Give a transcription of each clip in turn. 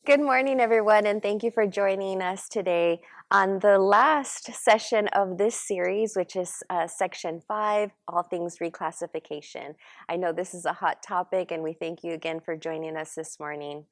Good morning, everyone, and thank you for joining us today on the last session of this series, which is Section 5, All Things Reclassification. I know this is a hot topic, and we thank you again for joining us this morning.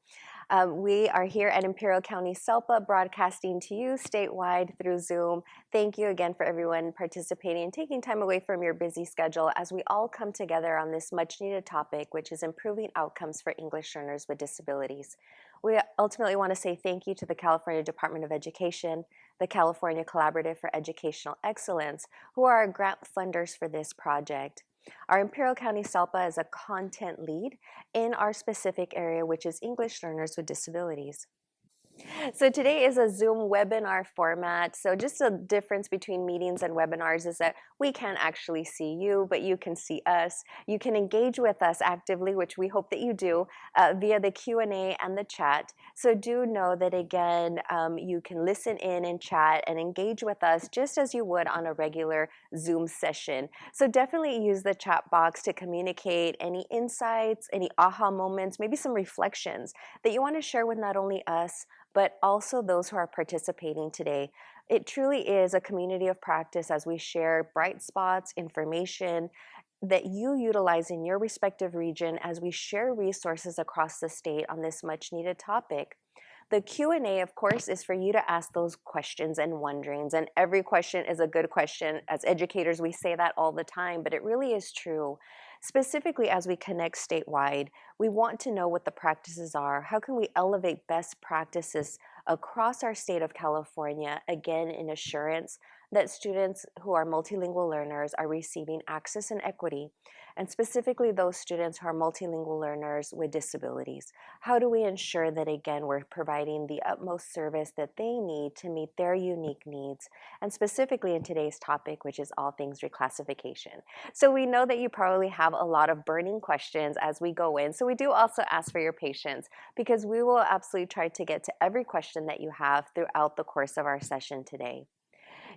We are here at Imperial County SELPA, broadcasting to you statewide through Zoom. Thank you again for everyone participating and taking time away from your busy schedule as we all come together on this much-needed topic, which is improving outcomes for English learners with disabilities. We ultimately want to say thank you to the California Department of Education, the California Collaborative for Educational Excellence, who are our grant funders for this project. Our Imperial County SELPA is a content lead in our specific area, which is English learners with disabilities. So today is a Zoom webinar format. So just a difference between meetings and webinars is that we can't actually see you, but you can see us. You can engage with us actively, which we hope that you do, via the Q&A and the chat. So do know that, again, you can listen in and chat and engage with us just as you would on a regular Zoom session. So definitely use the chat box to communicate any insights, any aha moments, maybe some reflections that you want to share with not only us, but also those who are participating today. It truly is a community of practice as we share bright spots, information that you utilize in your respective region as we share resources across the state on this much needed topic. The Q&A, of course, is for you to ask those questions and wonderings, and every question is a good question. As educators, we say that all the time, but it really is true. Specifically, as we connect statewide, we want to know what the practices are. How can we elevate best practices across our state of California, again, in assurance that students who are multilingual learners are receiving access and equity, and specifically those students who are multilingual learners with disabilities? How do we ensure that, again, we're providing the utmost service that they need to meet their unique needs, and specifically in today's topic, which is all things reclassification? So we know that you probably have a lot of burning questions as we go in. So we do also ask for your patience because we will absolutely try to get to every question that you have throughout the course of our session today.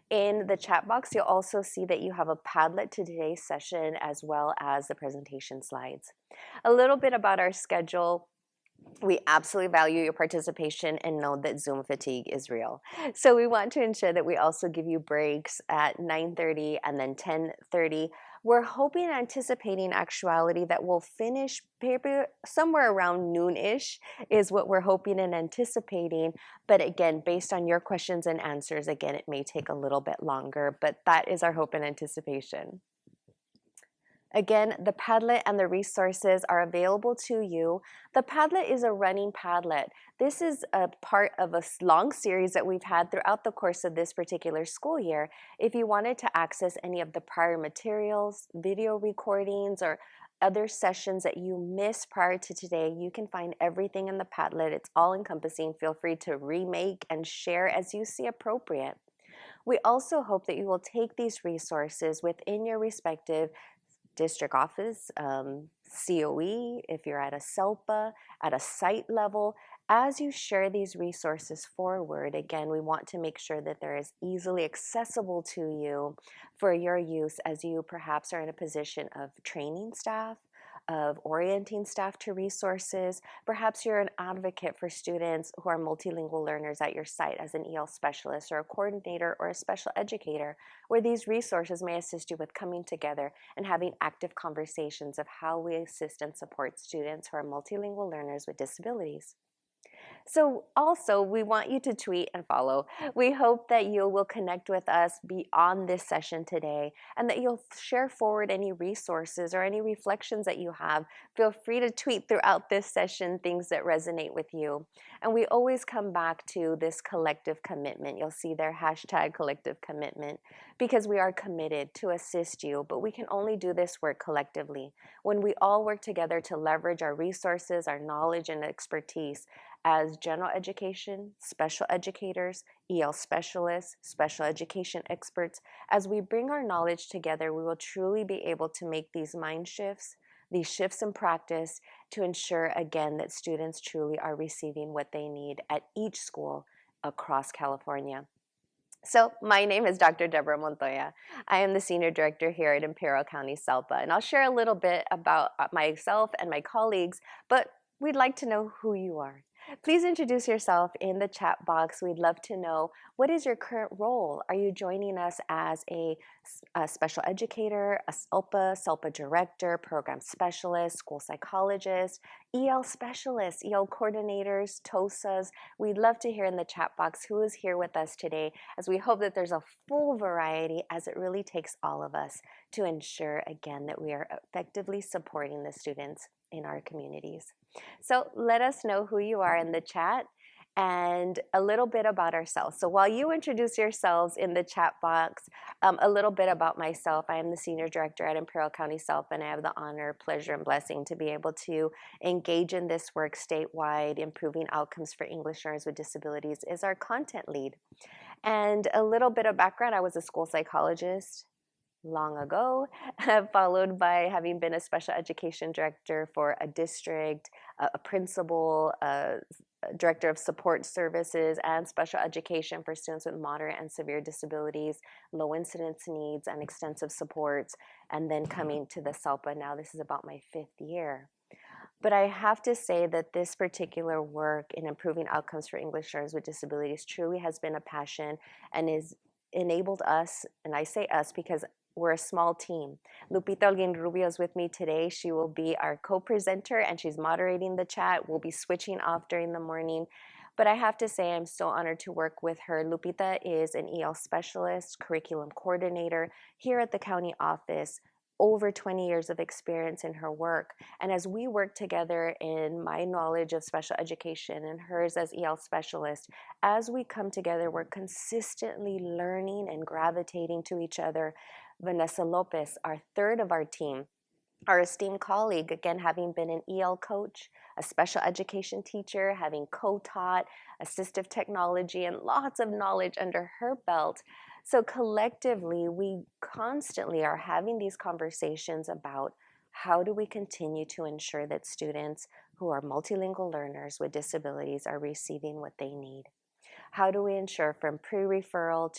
In the chat box, you'll also see that you have a Padlet to today's session as well as the presentation slides. A little bit about our schedule. We absolutely value your participation and know that Zoom fatigue is real. So we want to ensure that we also give you breaks at 9:30 and then 10:30. We're hoping and anticipating actuality that we'll finish maybe somewhere around noon-ish is what we're hoping and anticipating. But again, based on your questions and answers, again, it may take a little bit longer, but that is our hope and anticipation. Again, the Padlet and the resources are available to you. The Padlet is a running Padlet. This is a part of a long series that we've had throughout the course of this particular school year. If you wanted to access any of the prior materials, video recordings, or other sessions that you missed prior to today, you can find everything in the Padlet. It's all encompassing. Feel free to remake and share as you see appropriate. We also hope that you will take these resources within your respective district office, COE, if you're at a SELPA, at a site level. As you share these resources forward, again, we want to make sure that they're as easily accessible to you for your use as you perhaps are in a position of training staff, of orienting staff to resources. Perhaps you're an advocate for students who are multilingual learners at your site as an EL specialist or a coordinator or a special educator, where these resources may assist you with coming together and having active conversations of how we assist and support students who are multilingual learners with disabilities. So also, we want you to tweet and follow. We hope that you will connect with us beyond this session today and that you'll share forward any resources or any reflections that you have. Feel free to tweet throughout this session things that resonate with you. And we always come back to this collective commitment. You'll see their hashtag collective commitment because we are committed to assist you, but we can only do this work collectively. When we all work together to leverage our resources, our knowledge, and expertise, as general education, special educators, EL specialists, special education experts, as we bring our knowledge together, we will truly be able to make these mind shifts, these shifts in practice to ensure, again, that students truly are receiving what they need at each school across California. So my name is Dr. Deborah Montoya. I am the Senior Director here at Imperial County SELPA, and I'll share a little bit about myself and my colleagues, but we'd like to know who you are. Please introduce yourself in the chat box. We'd love to know, what is your current role? Are you joining us as a special educator, a SELPA director, program specialist, school psychologist, EL specialists, EL coordinators, TOSAs? We'd love to hear in the chat box who is here with us today, as we hope that there's a full variety, as it really takes all of us to ensure, again, that we are effectively supporting the students in our communities. So let us know who you are in the chat and a little bit about ourselves. So while you introduce yourselves in the chat box, a little bit about myself. I am the Senior Director at Imperial County SELPA, and I have the honor, pleasure, and blessing to be able to engage in this work statewide. Improving outcomes for English learners with disabilities is our content lead. And a little bit of background, I was a school psychologist long ago, followed by having been a special education director for a district, a principal, a director of support services and special education for students with moderate and severe disabilities, low incidence needs, and extensive supports, and then coming to the SELPA. Now this is about my 5th year. But I have to say that this particular work in improving outcomes for English learners with disabilities truly has been a passion and has enabled us, and I say us because we're a small team. Lupita Olguin-Rubio is with me today. She will be our co-presenter and she's moderating the chat. We'll be switching off during the morning. But I have to say I'm so honored to work with her. Lupita is an EL specialist, curriculum coordinator here at the county office, over 20 years of experience in her work. And as we work together in my knowledge of special education and hers as EL specialist, as we come together, we're consistently learning and gravitating to each other. Vanessa Lopez, our third of our team, our esteemed colleague, again, having been an EL coach, a special education teacher, having co-taught assistive technology and lots of knowledge under her belt. So collectively, we constantly are having these conversations about how do we continue to ensure that students who are multilingual learners with disabilities are receiving what they need. How do we ensure from pre-referral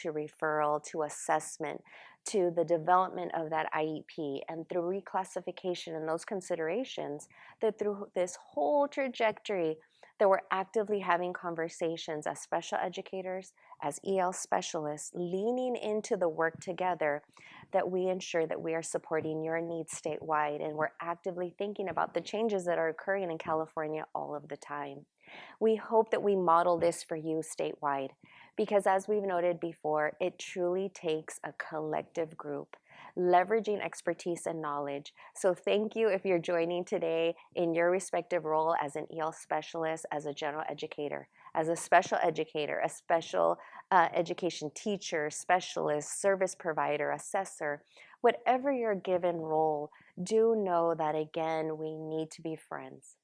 to assessment to the development of that IEP and through reclassification and those considerations, that through this whole trajectory that we're actively having conversations as special educators, as EL specialists, leaning into the work together, that we ensure that we are supporting your needs statewide and we're actively thinking about the changes that are occurring in California all of the time. We hope that we model this for you statewide because, as we've noted before, it truly takes a collective group leveraging expertise and knowledge. So thank you if you're joining today in your respective role as an EL specialist, as a general educator, as a special educator, a special education teacher, specialist, service provider, assessor. Whatever your given role, do know that, again, we need to be friends.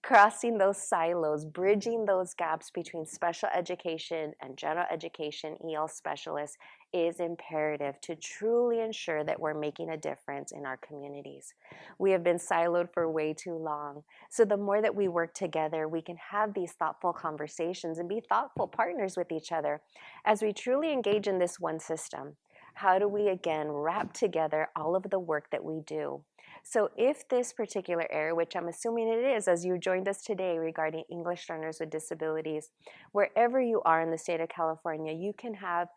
Crossing those silos, bridging those gaps between special education and general education EL specialists is imperative to truly ensure that we're making a difference in our communities. We have been siloed for way too long. So the more that we work together, we can have these thoughtful conversations and be thoughtful partners with each other as we truly engage in this one system. How do we, again, wrap together all of the work that we do? So if this particular area, which I'm assuming it is as you joined us today regarding English learners with disabilities, wherever you are in the state of California, you can have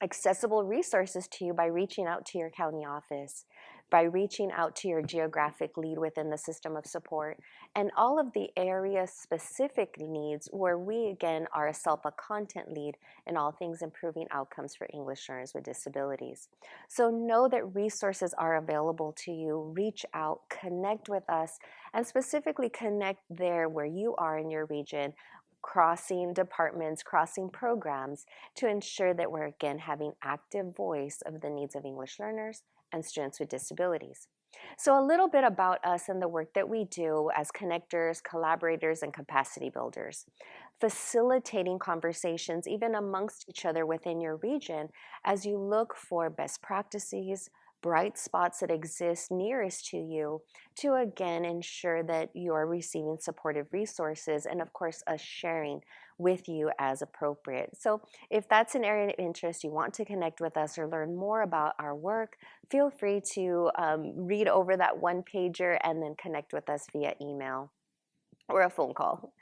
accessible resources to you by reaching out to your county office, by reaching out to your geographic lead within the system of support, and all of the area-specific needs where we, again, are a SELPA content lead in all things improving outcomes for English learners with disabilities. So know that resources are available to you. Reach out, connect with us, and specifically connect there where you are in your region, crossing departments, crossing programs to ensure that we're, again, having active voice of the needs of English learners and students with disabilities. So a little bit about us and the work that we do as connectors, collaborators, and capacity builders. Facilitating conversations even amongst each other within your region as you look for best practices, bright spots that exist nearest to you to, again, ensure that you're receiving supportive resources and, of course, us sharing with you as appropriate. So if that's an area of interest, you want to connect with us or learn more about our work, feel free to read over that one-pager and then connect with us via email. or a phone call.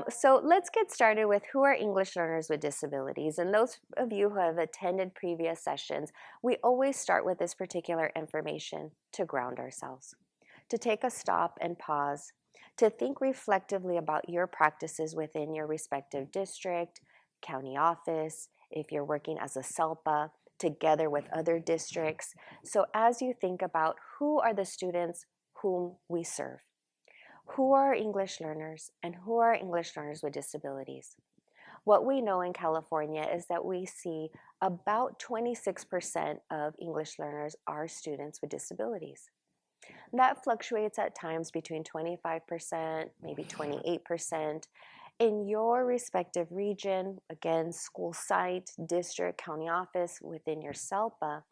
So let's get started with who are English learners with disabilities. And those of you who have attended previous sessions, we always start with this particular information to ground ourselves, to take a stop and pause, to think reflectively about your practices within your respective district, county office, if you're working as a SELPA, together with other districts. So as you think about who are the students whom we serve, who are English learners and who are English learners with disabilities? What we know in California is that we see about 26% of English learners are students with disabilities. That fluctuates at times between 25%, maybe 28%. In your respective region, again, school site, district, county office, within your SELPA,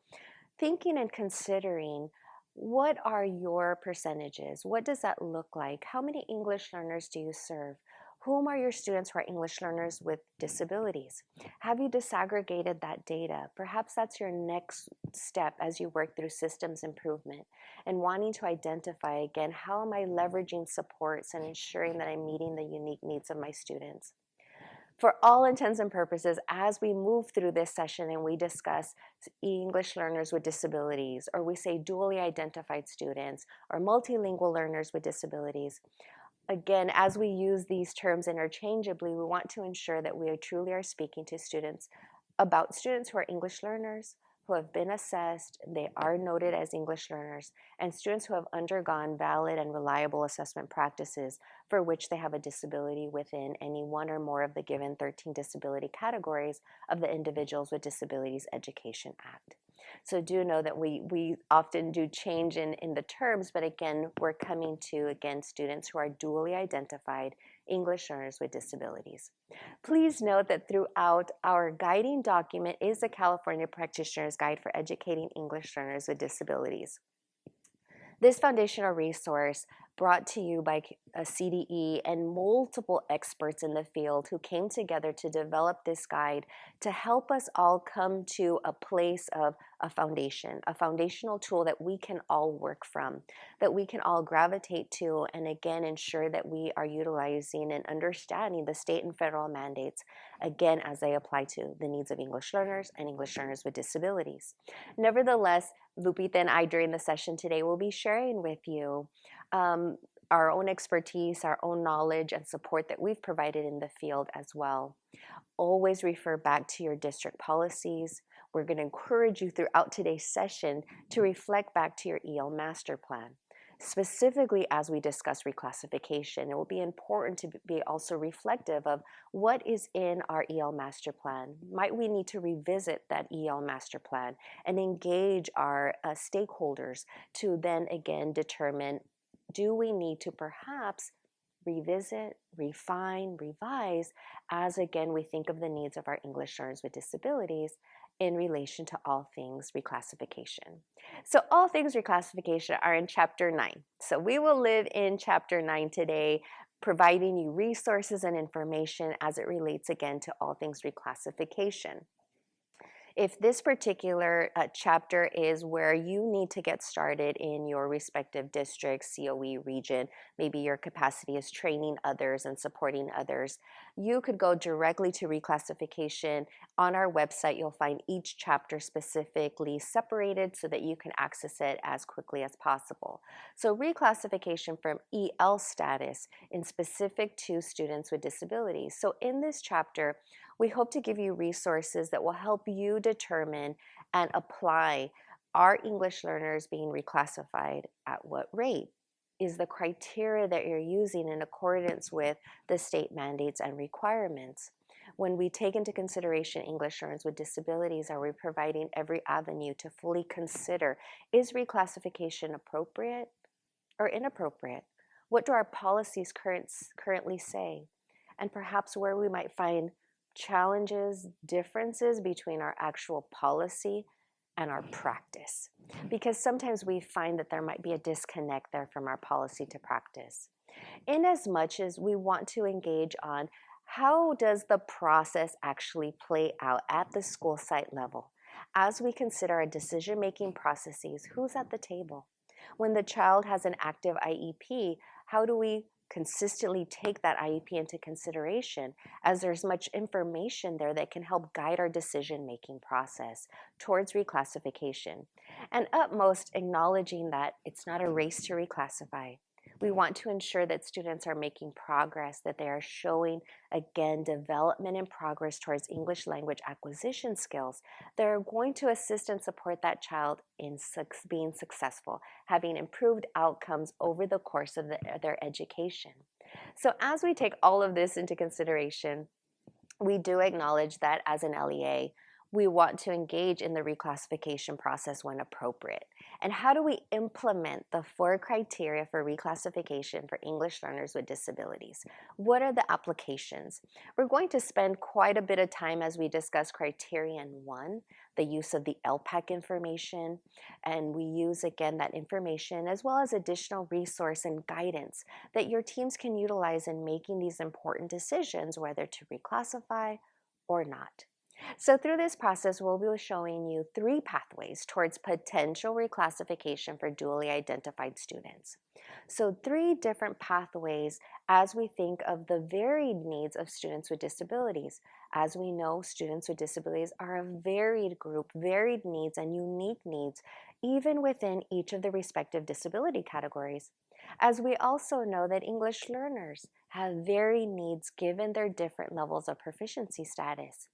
thinking and considering what are your percentages? What does that look like? How many English learners do you serve? Whom are your students who are English learners with disabilities? Have you disaggregated that data? Perhaps that's your next step as you work through systems improvement and wanting to identify again, how am I leveraging supports and ensuring that I'm meeting the unique needs of my students? For all intents and purposes, as we move through this session and we discuss English learners with disabilities, or we say dually identified students, or multilingual learners with disabilities, again, as we use these terms interchangeably, we want to ensure that we truly are speaking to students about students who are English learners, who have been assessed, they are noted as English learners, and students who have undergone valid and reliable assessment practices for which they have a disability within any one or more of the given 13 disability categories of the Individuals with Disabilities Education Act. So do know that we often do change in the terms, but again, we're coming to, again, students who are dually identified English learners with disabilities. Please note that throughout our guiding document is the California Practitioner's Guide for Educating English Learners with Disabilities. This foundational resource brought to you by a CDE and multiple experts in the field who came together to develop this guide to help us all come to a place of a foundation, a foundational tool that we can all work from, that we can all gravitate to, and again ensure that we are utilizing and understanding the state and federal mandates, again as they apply to the needs of English learners and English learners with disabilities. Nevertheless, Lupita and I during the session today will be sharing with you our own expertise, our own knowledge and support that we've provided in the field as well. Always refer back to your district policies. We're going to encourage you throughout today's session to reflect back to your EL master plan. Specifically, as we discuss reclassification, it will be important to be also reflective of what is in our EL master plan. Might we need to revisit that EL master plan and engage our stakeholders to then again determine, do we need to perhaps revisit, refine, revise, as again we think of the needs of our English learners with disabilities in relation to all things reclassification. So all things reclassification are in Chapter 9. So we will live in Chapter 9 today, providing you resources and information as it relates again to all things reclassification. If this particular chapter is where you need to get started in your respective district, COE region, maybe your capacity is training others and supporting others, you could go directly to reclassification. On our website, you'll find each chapter specifically separated so that you can access it as quickly as possible. So reclassification from EL status in specific to students with disabilities. So in this chapter, we hope to give you resources that will help you determine and apply, are English learners being reclassified at what rate? Is the criteria that you're using in accordance with the state mandates and requirements? When we take into consideration English learners with disabilities, are we providing every avenue to fully consider, is reclassification appropriate or inappropriate? What do our policies currently say? And perhaps where we might find challenges, differences between our actual policy and our practice. Because sometimes we find that there might be a disconnect there from our policy to practice. In as much as we want to engage on how does the process actually play out at the school site level? As we consider our decision-making processes, who's at the table? When the child has an active IEP, how do we consistently take that IEP into consideration, as there's much information there that can help guide our decision-making process towards reclassification. And utmost, acknowledging that it's not a race to reclassify. We want to ensure that students are making progress, that they are showing, again, development and progress towards English language acquisition skills that are going to assist and support that child in being successful, having improved outcomes over the course of their education. So as we take all of this into consideration, we do acknowledge that as an LEA, we want to engage in the reclassification process when appropriate. And how do we implement the 4 criteria for reclassification for English learners with disabilities? What are the applications? We're going to spend quite a bit of time as we discuss criterion 1, the use of the ELPAC information, and we use again that information as well as additional resource and guidance that your teams can utilize in making these important decisions, whether to reclassify or not. So through this process, we'll be showing you 3 pathways towards potential reclassification for dually identified students. So 3 different pathways as we think of the varied needs of students with disabilities. As we know, students with disabilities are a varied group, varied needs and unique needs, even within each of the respective disability categories. As we also know that English learners have varied needs given their different levels of proficiency status.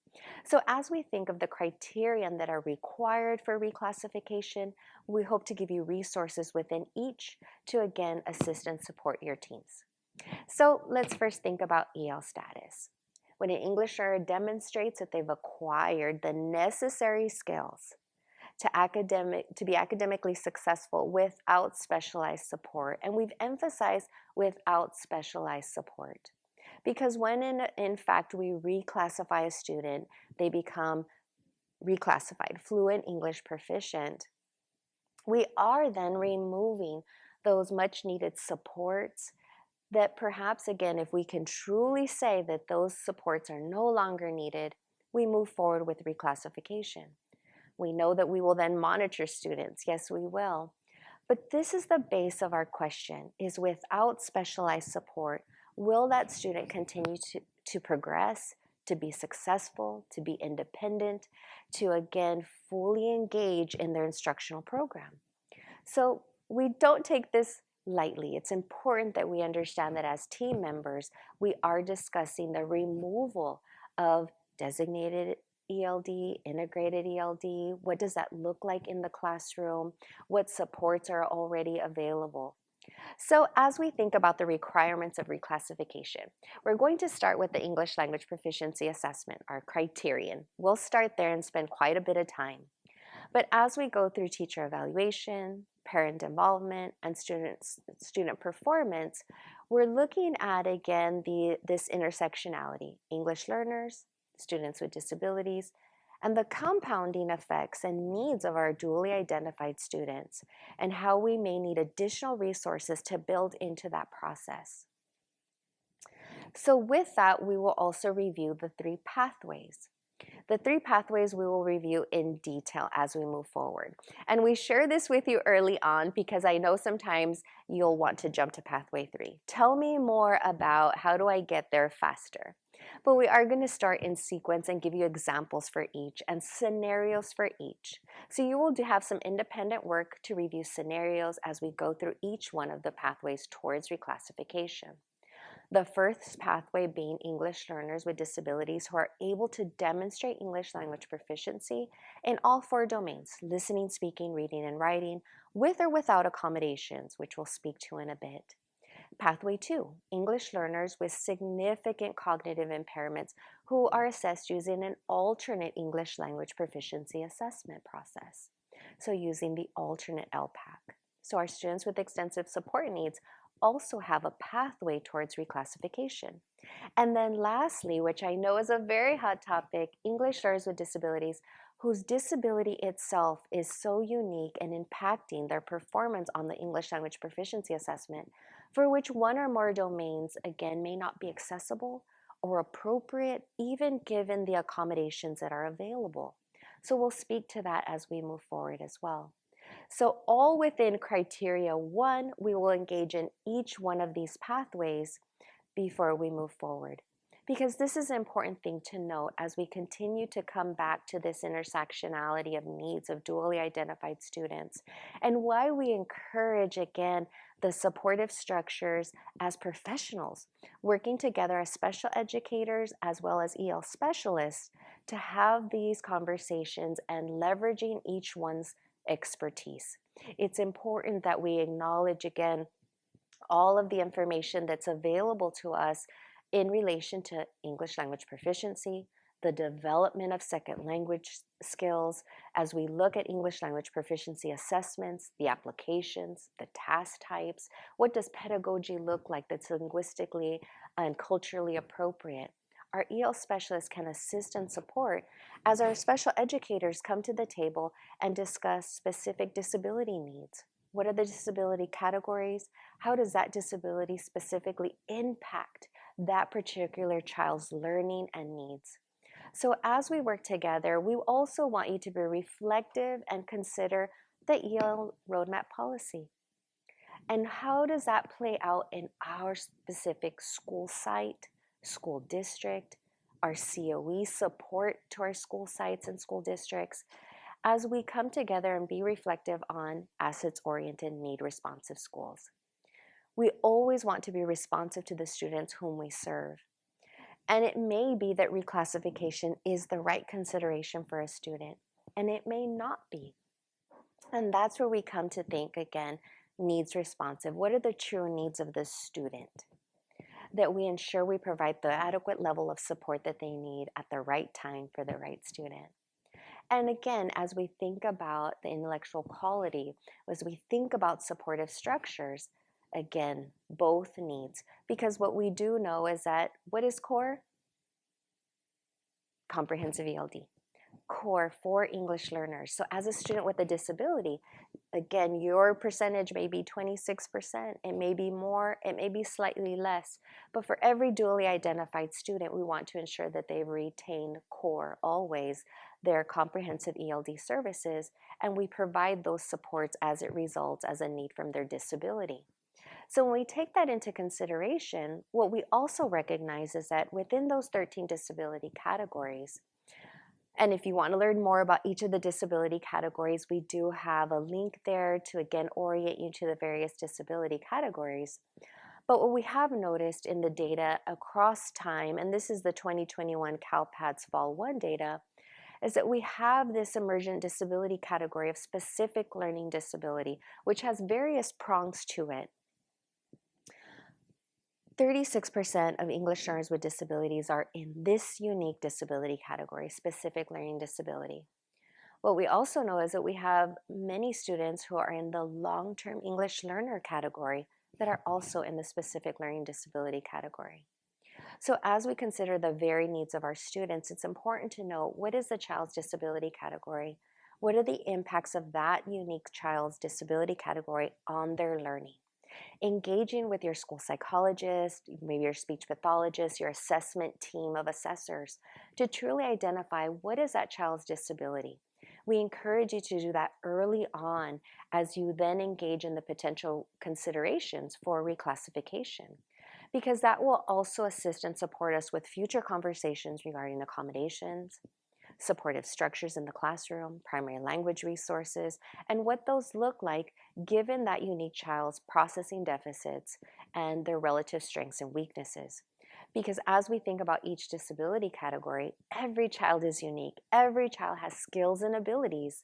So as we think of the criterion that are required for reclassification, we hope to give you resources within each to again assist and support your teams. So let's first think about EL status. When an English learner demonstrates that they've acquired the necessary skills to be academically successful without specialized support, and we've emphasized without specialized support. Because when in fact we reclassify a student, they become reclassified, fluent English proficient, we are then removing those much needed supports that perhaps, again, if we can truly say that those supports are no longer needed, we move forward with reclassification. We know that we will then monitor students. Yes, we will. But this is the base of our question, is without specialized support, will that student continue to progress, to be successful, to be independent, to again fully engage in their instructional program? So we don't take this lightly. It's important that we understand that as team members, we are discussing the removal of designated ELD, integrated ELD. What does that look like in the classroom? What supports are already available? So as we think about the requirements of reclassification, we're going to start with the English Language Proficiency Assessment, our criterion. We'll start there and spend quite a bit of time. But as we go through teacher evaluation, parent involvement, and student performance, we're looking at, again, this intersectionality: English learners, students with disabilities, and the compounding effects and needs of our dually identified students, and how we may need additional resources to build into that process. So with that, we will also review the 3 pathways. The 3 pathways we will review in detail as we move forward. And we share this with you early on because I know sometimes you'll want to jump to pathway 3. Tell me more about how do I get there faster. But we are going to start in sequence and give you examples for each and scenarios for each. So you will have some independent work to review scenarios as we go through each one of the pathways towards reclassification. The first pathway being English learners with disabilities who are able to demonstrate English language proficiency in all 4 domains: listening, speaking, reading, and writing, with or without accommodations, which we'll speak to in a bit. Pathway 2, English learners with significant cognitive impairments who are assessed using an alternate English language proficiency assessment process, so using the alternate ELPAC. So our students with extensive support needs also have a pathway towards reclassification. And then lastly, which I know is a very hot topic, English learners with disabilities whose disability itself is so unique and impacting their performance on the English language proficiency assessment, for which 1 or more domains, again, may not be accessible or appropriate, even given the accommodations that are available. So we'll speak to that as we move forward as well. So all within criteria 1, we will engage in each one of these pathways before we move forward. Because this is an important thing to note as we continue to come back to this intersectionality of needs of dually identified students, and why we encourage, again, the supportive structures as professionals, working together as special educators as well as EL specialists to have these conversations and leveraging each one's expertise. It's important that we acknowledge, again, all of the information that's available to us in relation to English language proficiency, the development of second language skills, as we look at English language proficiency assessments, the applications, the task types, what does pedagogy look like that's linguistically and culturally appropriate. Our EL specialists can assist and support as our special educators come to the table and discuss specific disability needs. What are the disability categories? How does that disability specifically impact that particular child's learning and needs? So as we work together, we also want you to be reflective and consider the EL roadmap policy. And how does that play out in our specific school site, school district, our COE support to our school sites and school districts, as we come together and be reflective on assets-oriented, need-responsive schools. We always want to be responsive to the students whom we serve. And it may be that reclassification is the right consideration for a student, and it may not be. And that's where we come to think, again, needs responsive. What are the true needs of the student? That we ensure we provide the adequate level of support that they need at the right time for the right student. And again, as we think about the intellectual quality, as we think about supportive structures, again, both needs. Because what we do know is that what is core? Comprehensive ELD. Core for English learners. So as a student with a disability, again, your percentage may be 26%, it may be more, it may be slightly less, but for every dually identified student, we want to ensure that they retain core always, their comprehensive ELD services, and we provide those supports as it results as a need from their disability. So when we take that into consideration, what we also recognize is that within those 13 disability categories, and if you want to learn more about each of the disability categories, we do have a link there to, again, orient you to the various disability categories. But what we have noticed in the data across time, and this is the 2021 CalPADS Fall 1 data, is that we have this emergent disability category of specific learning disability, which has various prongs to it. 36% of English learners with disabilities are in this unique disability category, specific learning disability. What we also know is that we have many students who are in the long-term English learner category that are also in the specific learning disability category. So as we consider the varied needs of our students, it's important to know what is the child's disability category, what are the impacts of that unique child's disability category on their learning. Engaging with your school psychologist, maybe your speech pathologist, your assessment team of assessors to truly identify what is that child's disability. We encourage you to do that early on as you then engage in the potential considerations for reclassification, because that will also assist and support us with future conversations regarding accommodations, supportive structures in the classroom, primary language resources, and what those look like given that unique child's processing deficits and their relative strengths and weaknesses. Because as we think about each disability category, every child is unique. Every child has skills and abilities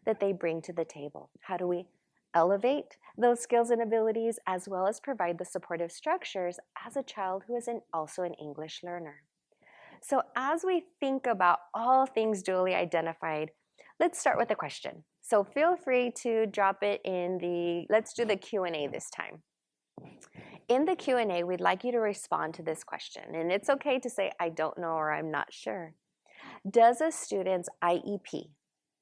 that they bring to the table. How do we elevate those skills and abilities as well as provide the supportive structures as a child who is also an English learner? So as we think about all things dually identified, let's start with a question. So feel free to drop it in let's do the Q&A this time. In the Q&A, we'd like you to respond to this question. And it's okay to say, I don't know or I'm not sure. Does a student's IEP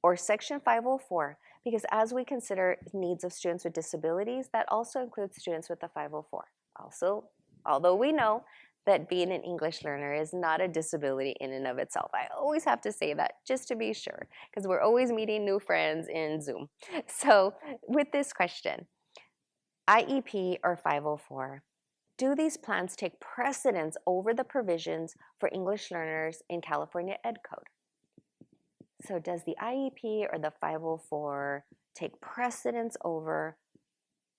or Section 504, because as we consider needs of students with disabilities, that also includes students with the 504. Also, although we know that being an English learner is not a disability in and of itself. I always have to say that just to be sure, because we're always meeting new friends in Zoom. So with this question, IEP or 504, do these plans take precedence over the provisions for English learners in California Ed Code? So does the IEP or the 504 take precedence over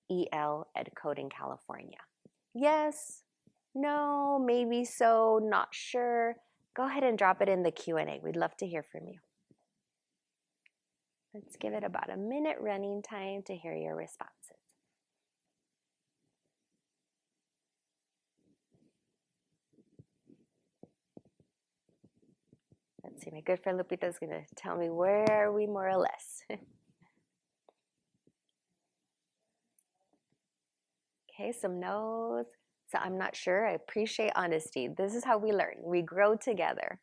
EL Ed Code in California? Yes, no, maybe so, not sure. Go ahead and drop it in the Q&A. We'd love to hear from you. Let's give it about a minute running time to hear your responses. Let's see, my good friend Lupita is going to tell me where are we more or less. Okay, some no's. So I'm not sure. I appreciate honesty. This is how we learn. We grow together.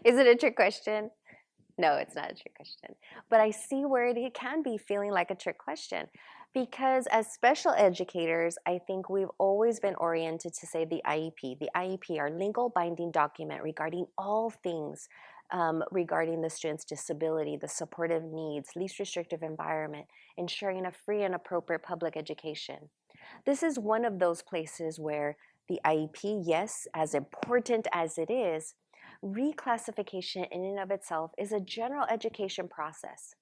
Is it a trick question? No, it's not a trick question. But I see where it can be feeling like a trick question, because as special educators, I think we've always been oriented to say the IEP. The IEP, our legal binding document regarding all things regarding the student's disability, the supportive needs, least restrictive environment, ensuring a free and appropriate public education. This is one of those places where the IEP, yes, as important as it is, reclassification in and of itself is a general education process.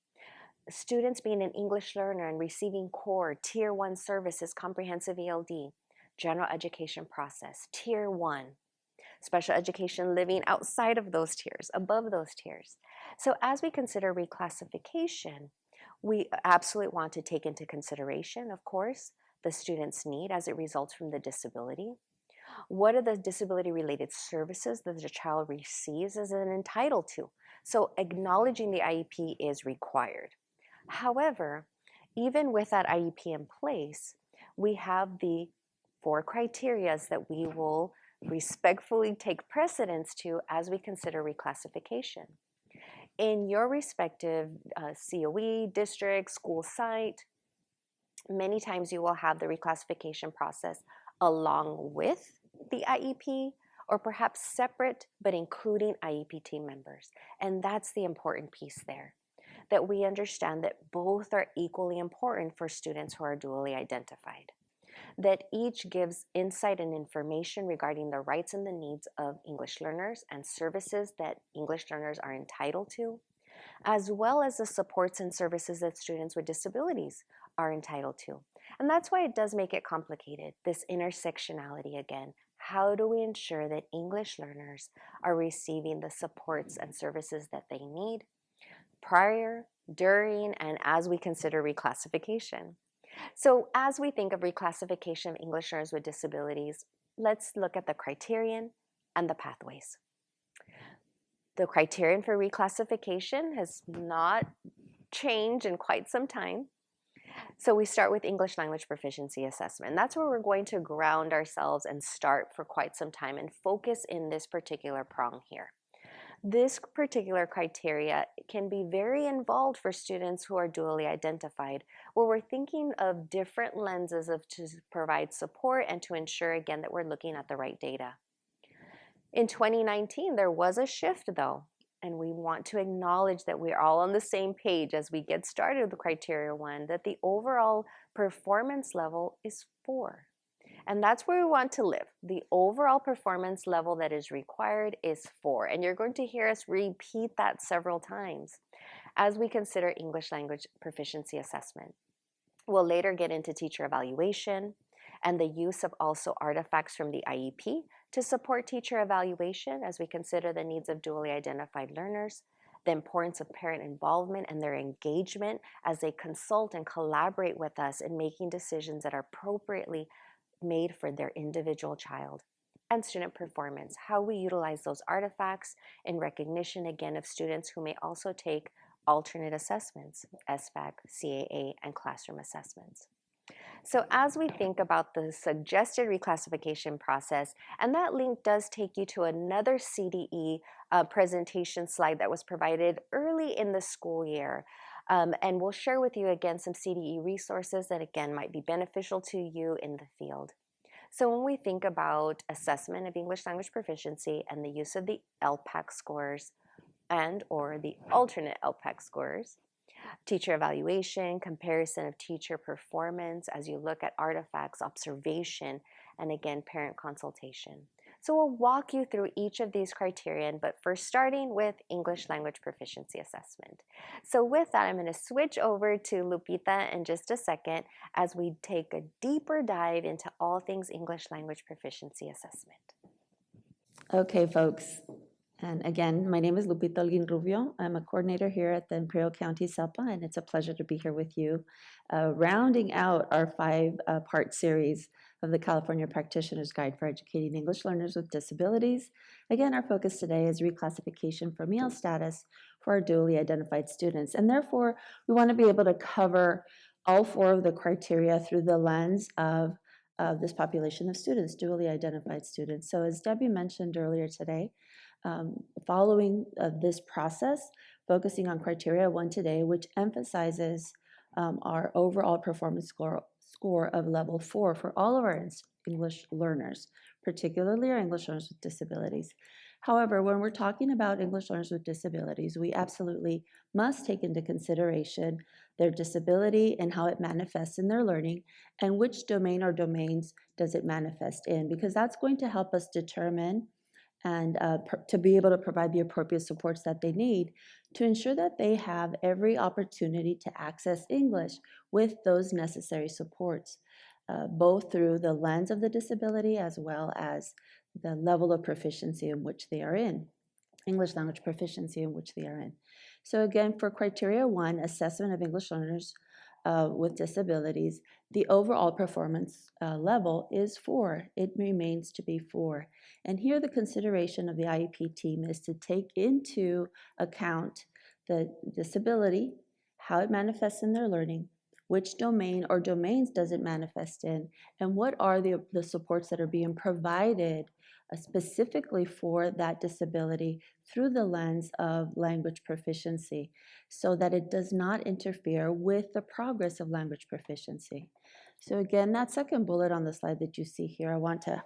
Students being an English learner and receiving core Tier 1 services, comprehensive ELD, general education process, Tier 1. Special education living outside of those tiers, above those tiers. So as we consider reclassification, we absolutely want to take into consideration, of course, the student's need as it results from the disability. What are the disability-related services that the child receives as an entitled to? So acknowledging the IEP is required. However, even with that IEP in place, we have the 4 criteria that we will respectfully take precedence to as we consider reclassification. In your respective COE, district, school site, many times you will have the reclassification process along with the IEP, or perhaps separate but including IEP team members. And that's the important piece there, that we understand that both are equally important for students who are dually identified, that each gives insight and information regarding the rights and the needs of English learners and services that English learners are entitled to, as well as the supports and services that students with disabilities are entitled to. And that's why it does make it complicated, this intersectionality again. How do we ensure that English learners are receiving the supports and services that they need prior, during, and as we consider reclassification? So as we think of reclassification of English learners with disabilities, let's look at the criterion and the pathways. The criterion for reclassification has not changed in quite some time. So we start with English language proficiency assessment. And that's where we're going to ground ourselves and start for quite some time and focus in this particular prong here. This particular criteria can be very involved for students who are dually identified, where we're thinking of different lenses to provide support and to ensure, again, that we're looking at the right data. In 2019, there was a shift, though, and we want to acknowledge that we're all on the same page as we get started with the criteria 1, that the overall performance level is 4. And that's where we want to live. The overall performance level that is required is 4. And you're going to hear us repeat that several times as we consider English language proficiency assessment. We'll later get into teacher evaluation and the use of also artifacts from the IEP to support teacher evaluation as we consider the needs of dually identified learners, the importance of parent involvement and their engagement as they consult and collaborate with us in making decisions that are appropriately made for their individual child, and student performance, how we utilize those artifacts in recognition, again, of students who may also take alternate assessments, SBAC, CAA, and classroom assessments. So as we think about the suggested reclassification process, and that link does take you to another CDE presentation slide that was provided early in the school year. And we'll share with you again some CDE resources that again might be beneficial to you in the field. So when we think about assessment of English language proficiency and the use of the ELPAC scores and or the alternate ELPAC scores, teacher evaluation, comparison of teacher performance as you look at artifacts, observation, and again, parent consultation. So we'll walk you through each of these criterion, but first starting with English language proficiency assessment. So with that, I'm going to switch over to Lupita in just a second as we take a deeper dive into all things English language proficiency assessment. Okay, folks. And again, my name is Lupita Olguin-Rubio. I'm a coordinator here at the Imperial County SELPA, and it's a pleasure to be here with you, rounding out our 5-part series of the California Practitioner's Guide for Educating English Learners with Disabilities. Again, our focus today is reclassification from EL status for our dually identified students. And therefore, we want to be able to cover all 4 of the criteria through the lens of this population of students, dually identified students. So as Debbie mentioned earlier today, following this process, focusing on criteria 1 today, which emphasizes our overall performance score of level 4 for all of our English learners, particularly our English learners with disabilities. However, when we're talking about English learners with disabilities, we absolutely must take into consideration their disability and how it manifests in their learning, and which domain or domains does it manifest in, because that's going to help us determine and to be able to provide the appropriate supports that they need to ensure that they have every opportunity to access English with those necessary supports, both through the lens of the disability as well as the level of proficiency in which they are in, English language proficiency in which they are in. So again, for criteria 1, assessment of English learners with disabilities, the overall performance level is 4. It remains to be 4. And here the consideration of the IEP team is to take into account the disability, how it manifests in their learning, which domain or domains does it manifest in, and what are the supports that are being provided specifically for that disability through the lens of language proficiency, so that it does not interfere with the progress of language proficiency. So again, that second bullet on the slide that you see here, I want to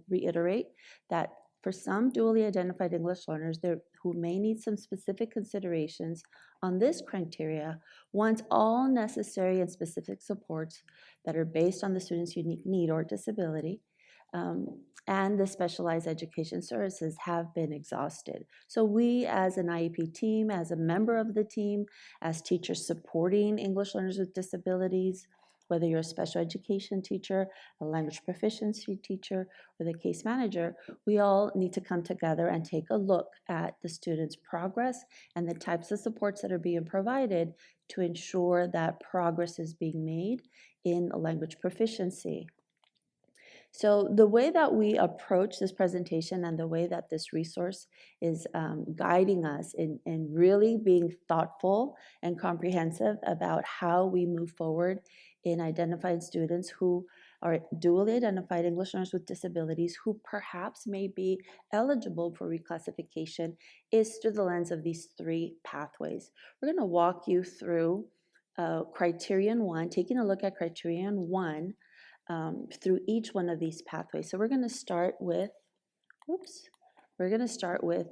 reiterate that for some dually identified English learners who may need some specific considerations on this criteria, once all necessary and specific supports that are based on the student's unique need or disability and the specialized education services have been exhausted. So we as an IEP team, as a member of the team, as teachers supporting English learners with disabilities, whether you're a special education teacher, a language proficiency teacher, or the case manager, we all need to come together and take a look at the students' progress and the types of supports that are being provided to ensure that progress is being made in language proficiency. So the way that we approach this presentation and the way that this resource is guiding us in really being thoughtful and comprehensive about how we move forward in identifying students who are dually identified English learners with disabilities who perhaps may be eligible for reclassification is through the lens of these 3 pathways. We're going to walk you through criterion 1, taking a look at criterion 1 through each one of these pathways. So we're going to start with,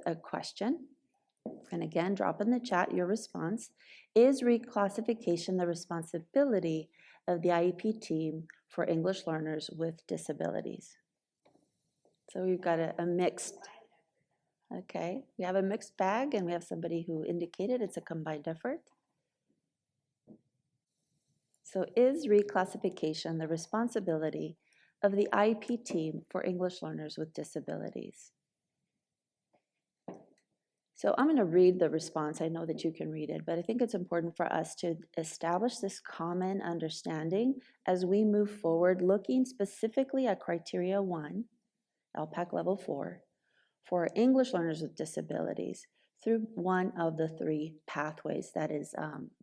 a question. And again, drop in the chat your response. Is reclassification the responsibility of the IEP team for English learners with disabilities? So we've got a mixed, okay, we have a mixed bag, and we have somebody who indicated it's a combined effort. So is reclassification the responsibility of the IEP team for English learners with disabilities? So I'm going to read the response. I know that you can read it, but I think it's important for us to establish this common understanding as we move forward, looking specifically at criteria 1, ELPAC level 4, for English learners with disabilities through one of the three pathways that is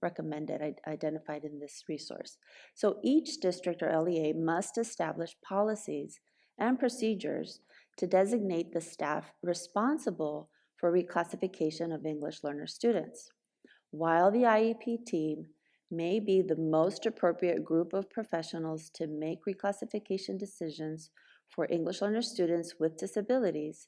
recommended, identified in this resource. So each district or LEA must establish policies and procedures to designate the staff responsible for reclassification of English learner students. While the IEP team may be the most appropriate group of professionals to make reclassification decisions for English learner students with disabilities,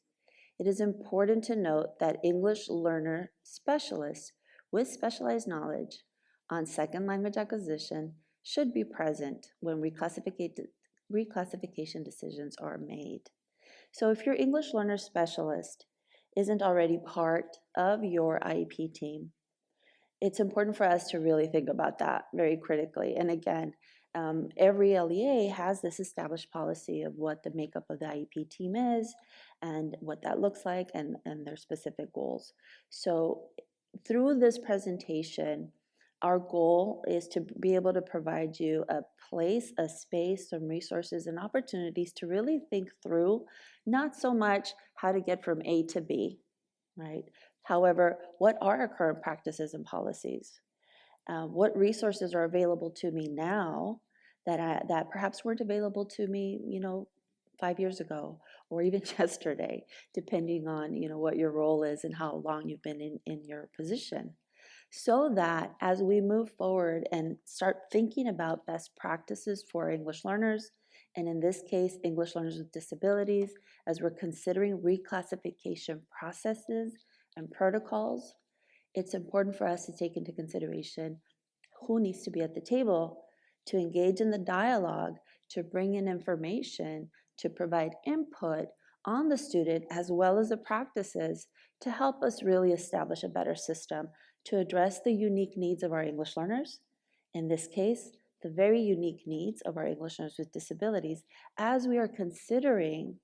it is important to note that English learner specialists with specialized knowledge on second language acquisition should be present when reclassification decisions are made. So if your English learner specialist isn't already part of your IEP team, it's important for us to really think about that very critically. And again, every LEA has this established policy of what the makeup of the IEP team is and what that looks like and their specific goals. So through this presentation, our goal is to be able to provide you a place, a space, some resources and opportunities to really think through, not so much how to get from A to B, right? However, what are our current practices and policies? What resources are available to me now that perhaps weren't available to me, 5 years ago or even yesterday, depending on what your role is and how long you've been in your position. So that as we move forward and start thinking about best practices for English learners, and in this case, English learners with disabilities, as we're considering reclassification processes and protocols, it's important for us to take into consideration who needs to be at the table to engage in the dialogue, to bring in information, to provide input on the student as well as the practices to help us really establish a better system to address the unique needs of our English learners. In this case, the very unique needs of our English learners with disabilities as we are considering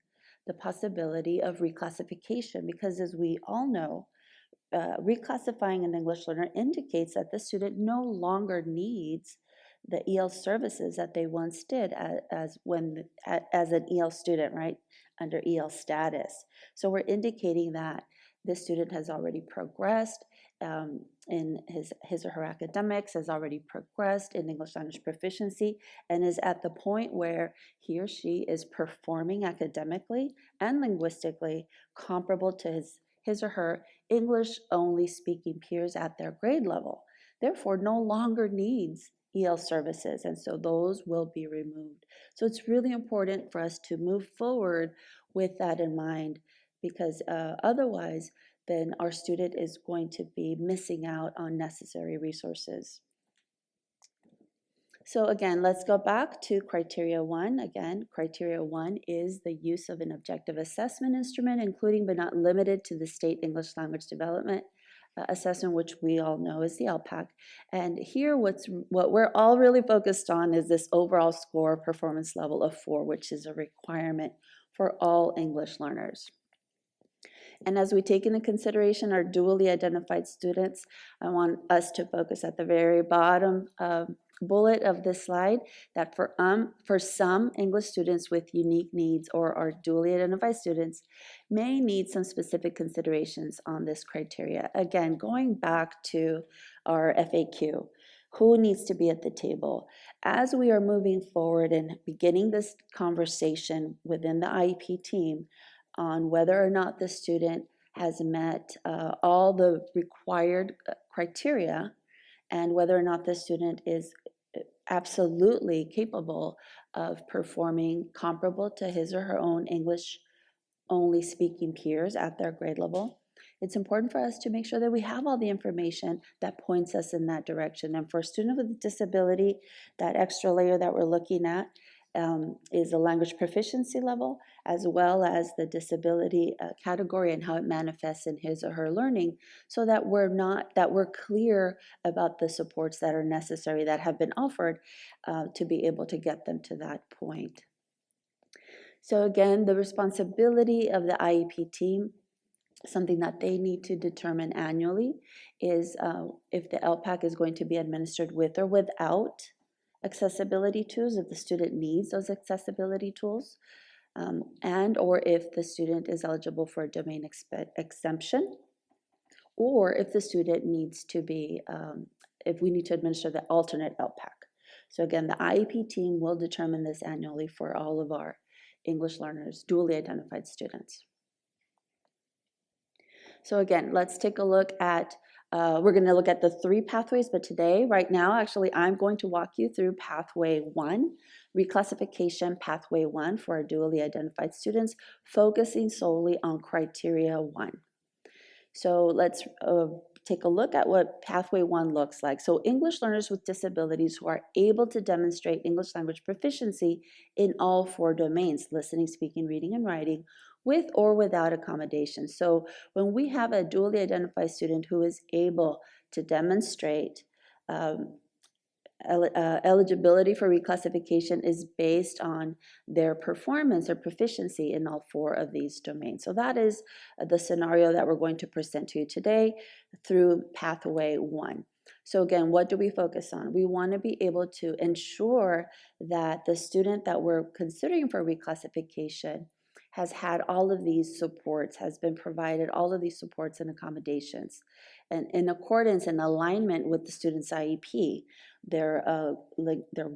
the possibility of reclassification, because as we all know, reclassifying an English learner indicates that the student no longer needs the EL services that they once did as an EL student, right, under EL status. So we're indicating that this student has already progressed in his or her academics, has already progressed in English language proficiency, and is at the point where he or she is performing academically and linguistically comparable to his or her English-only speaking peers at their grade level, therefore no longer needs EL services, and so those will be removed. So it's really important for us to move forward with that in mind, because otherwise then our student is going to be missing out on necessary resources. So again, let's go back to criteria 1. Again, criteria 1 is the use of an objective assessment instrument, including but not limited to the State English Language Development Assessment, which we all know is the ELPAC. And here what we're all really focused on is this overall score performance level of 4, which is a requirement for all English learners. And as we take into consideration our dually identified students, I want us to focus at the very bottom bullet of this slide that for some English students with unique needs or our dually identified students may need some specific considerations on this criteria. Again, going back to our FAQ, who needs to be at the table? As we are moving forward and beginning this conversation within the IEP team on whether or not the student has met all the required criteria and whether or not the student is absolutely capable of performing comparable to his or her own English-only speaking peers at their grade level, it's important for us to make sure that we have all the information that points us in that direction. And for a student with a disability, that extra layer that we're looking at is the language proficiency level, as well as the disability category and how it manifests in his or her learning, so that we're clear about the supports that are necessary that have been offered to be able to get them to that point. So again, the responsibility of the IEP team, something that they need to determine annually, is if the ELPAC is going to be administered with or without accessibility tools, if the student needs those accessibility tools, and or if the student is eligible for a domain exemption, or if the student needs to be, if we need to administer the alternate ELPAC. So again, the IEP team will determine this annually for all of our English learners, dually identified students. So again, let's take a look at, we're going to look at the 3 pathways, but today, right now, actually, I'm going to walk you through pathway 1, reclassification pathway 1 for our dually identified students, focusing solely on criteria 1. So let's take a look at what pathway 1 looks like. So English learners with disabilities who are able to demonstrate English language proficiency in all 4 domains, listening, speaking, reading, and writing, with or without accommodation. So when we have a dually identified student who is able to demonstrate eligibility for reclassification is based on their performance or proficiency in all 4 of these domains. So that is the scenario that we're going to present to you today through pathway 1. So again, what do we focus on? We want to be able to ensure that the student that we're considering for reclassification has had all of these supports, has been provided all of these supports and accommodations, and in accordance and alignment with the student's IEP, their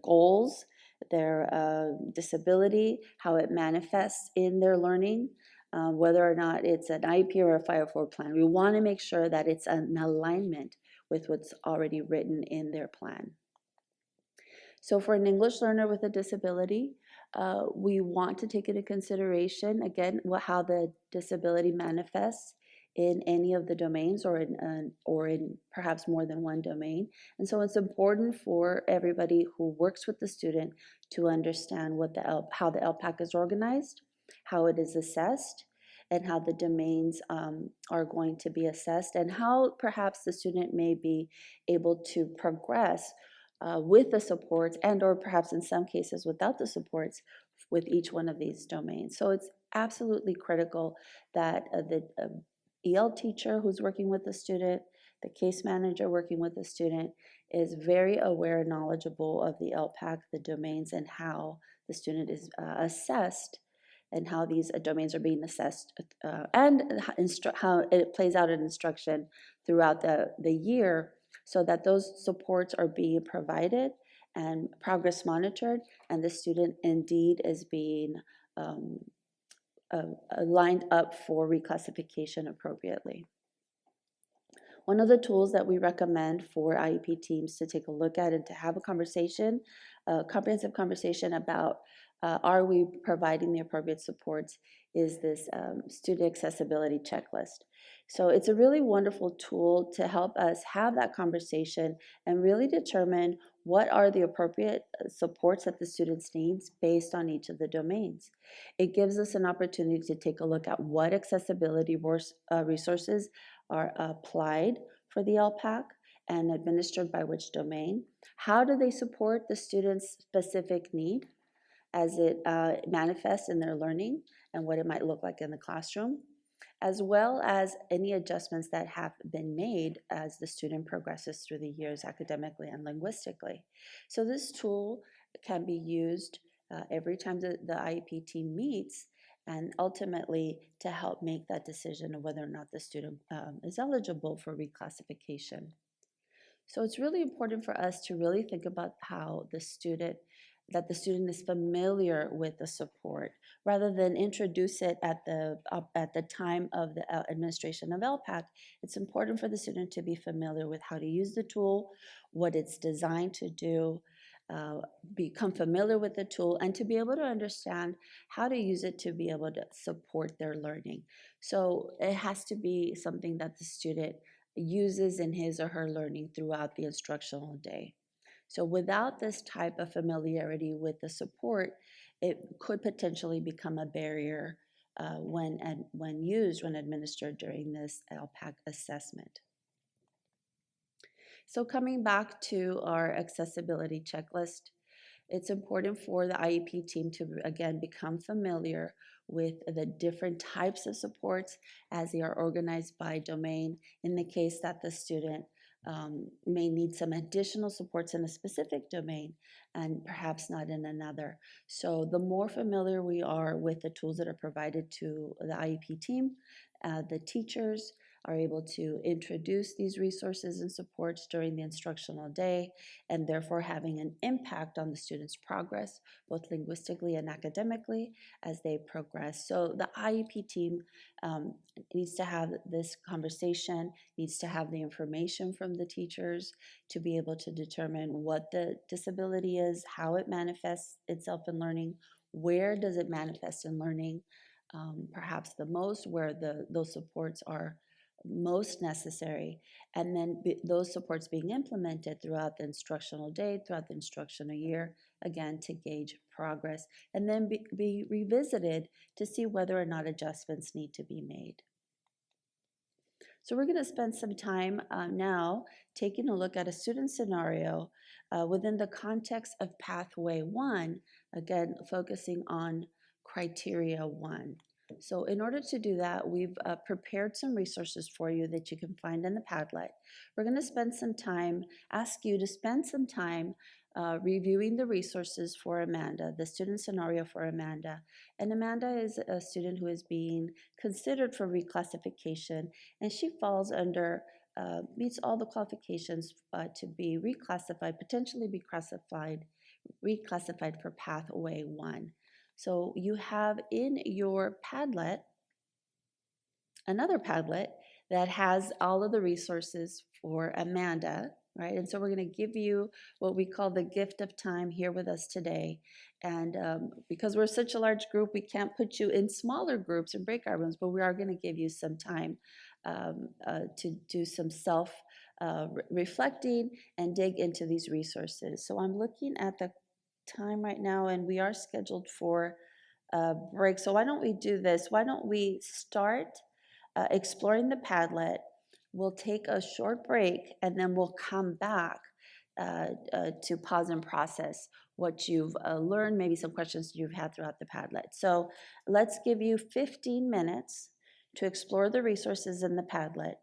goals, their disability, how it manifests in their learning, whether or not it's an IEP or a 504 plan. We want to make sure that it's an alignment with what's already written in their plan. So for an English learner with a disability, we want to take into consideration, again, how the disability manifests in any of the domains or in perhaps more than one domain. And so it's important for everybody who works with the student to understand how the ELPAC is organized, how it is assessed, and how the domains are going to be assessed, and how perhaps the student may be able to progress with the supports, and or perhaps in some cases without the supports with each one of these domains. So it's absolutely critical that the EL teacher who's working with the student, the case manager working with the student, is very aware and knowledgeable of the ELPAC, the domains, and how the student is assessed, and how these domains are being assessed, and how it plays out in instruction throughout the year, so that those supports are being provided and progress monitored, and the student indeed is being lined up for reclassification appropriately. One of the tools that we recommend for IEP teams to take a look at and to have a conversation, a comprehensive conversation about are we providing the appropriate supports, is this student accessibility checklist. So it's a really wonderful tool to help us have that conversation and really determine what are the appropriate supports that the students needs based on each of the domains. It gives us an opportunity to take a look at what accessibility resources are applied for the ELPAC and administered by which domain. How do they support the student's specific need as it manifests in their learning and what it might look like in the classroom, as well as any adjustments that have been made as the student progresses through the years academically and linguistically. So this tool can be used every time the IEP team meets, and ultimately to help make that decision of whether or not the student is eligible for reclassification. So it's really important for us to really think about how the student is familiar with the support, rather than introduce it at the time of the administration of ELPAC. It's important for the student to be familiar with how to use the tool, what it's designed to do, become familiar with the tool, and to be able to understand how to use it to be able to support their learning. So it has to be something that the student uses in his or her learning throughout the instructional day. So without this type of familiarity with the support, it could potentially become a barrier when administered during this ELPAC assessment. So coming back to our accessibility checklist, it's important for the IEP team to, again, become familiar with the different types of supports as they are organized by domain, in the case that the student may need some additional supports in a specific domain and perhaps not in another. So the more familiar we are with the tools that are provided to the IEP team, the teachers, are able to introduce these resources and supports during the instructional day, and therefore having an impact on the students' progress, both linguistically and academically, as they progress. So the IEP team needs to have this conversation, needs to have the information from the teachers to be able to determine what the disability is, how it manifests itself in learning, where does it manifest in learning, perhaps the most, where those supports are most necessary, and then those supports being implemented throughout the instructional day, throughout the instructional year, again, to gauge progress, and then be revisited to see whether or not adjustments need to be made. So we're going to spend some time now taking a look at a student scenario within the context of Pathway 1, again, focusing on Criteria 1. So in order to do that, we've prepared some resources for you that you can find in the Padlet. We're going to spend some time, ask you to spend some time reviewing the resources for Amanda, the student scenario for Amanda. And Amanda is a student who is being considered for reclassification, and she falls under, meets all the qualifications to be reclassified, potentially be reclassified for Pathway 1. So you have in your Padlet another Padlet that has all of the resources for Amanda, right? And so we're going to give you what we call the gift of time here with us today. And because we're such a large group, we can't put you in smaller groups and breakout rooms, but we are going to give you some time to do some self-reflecting and dig into these resources. So I'm looking at the time right now, and we are scheduled for a break. So why don't we do this? Why don't we start exploring the Padlet? We'll take a short break, and then we'll come back to pause and process what you've learned, maybe some questions you've had throughout the Padlet. So let's give you 15 minutes to explore the resources in the Padlet.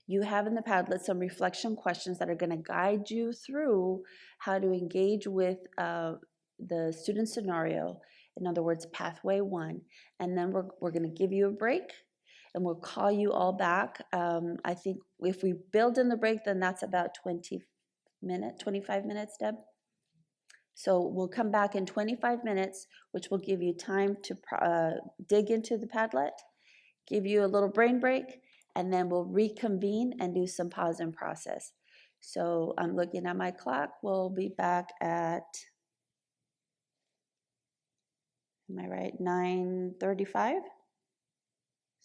You have in the Padlet some reflection questions that are going to guide you through how to engage with the student scenario, in other words, Pathway 1. And then we're going to give you a break, and we'll call you all back. I think if we build in the break, then that's about 25 minutes, Deb. So we'll come back in 25 minutes, which will give you time to dig into the Padlet, give you a little brain break, and then we'll reconvene and do some pause and process. So I'm looking at my clock. We'll be back at, am I right, 9:35?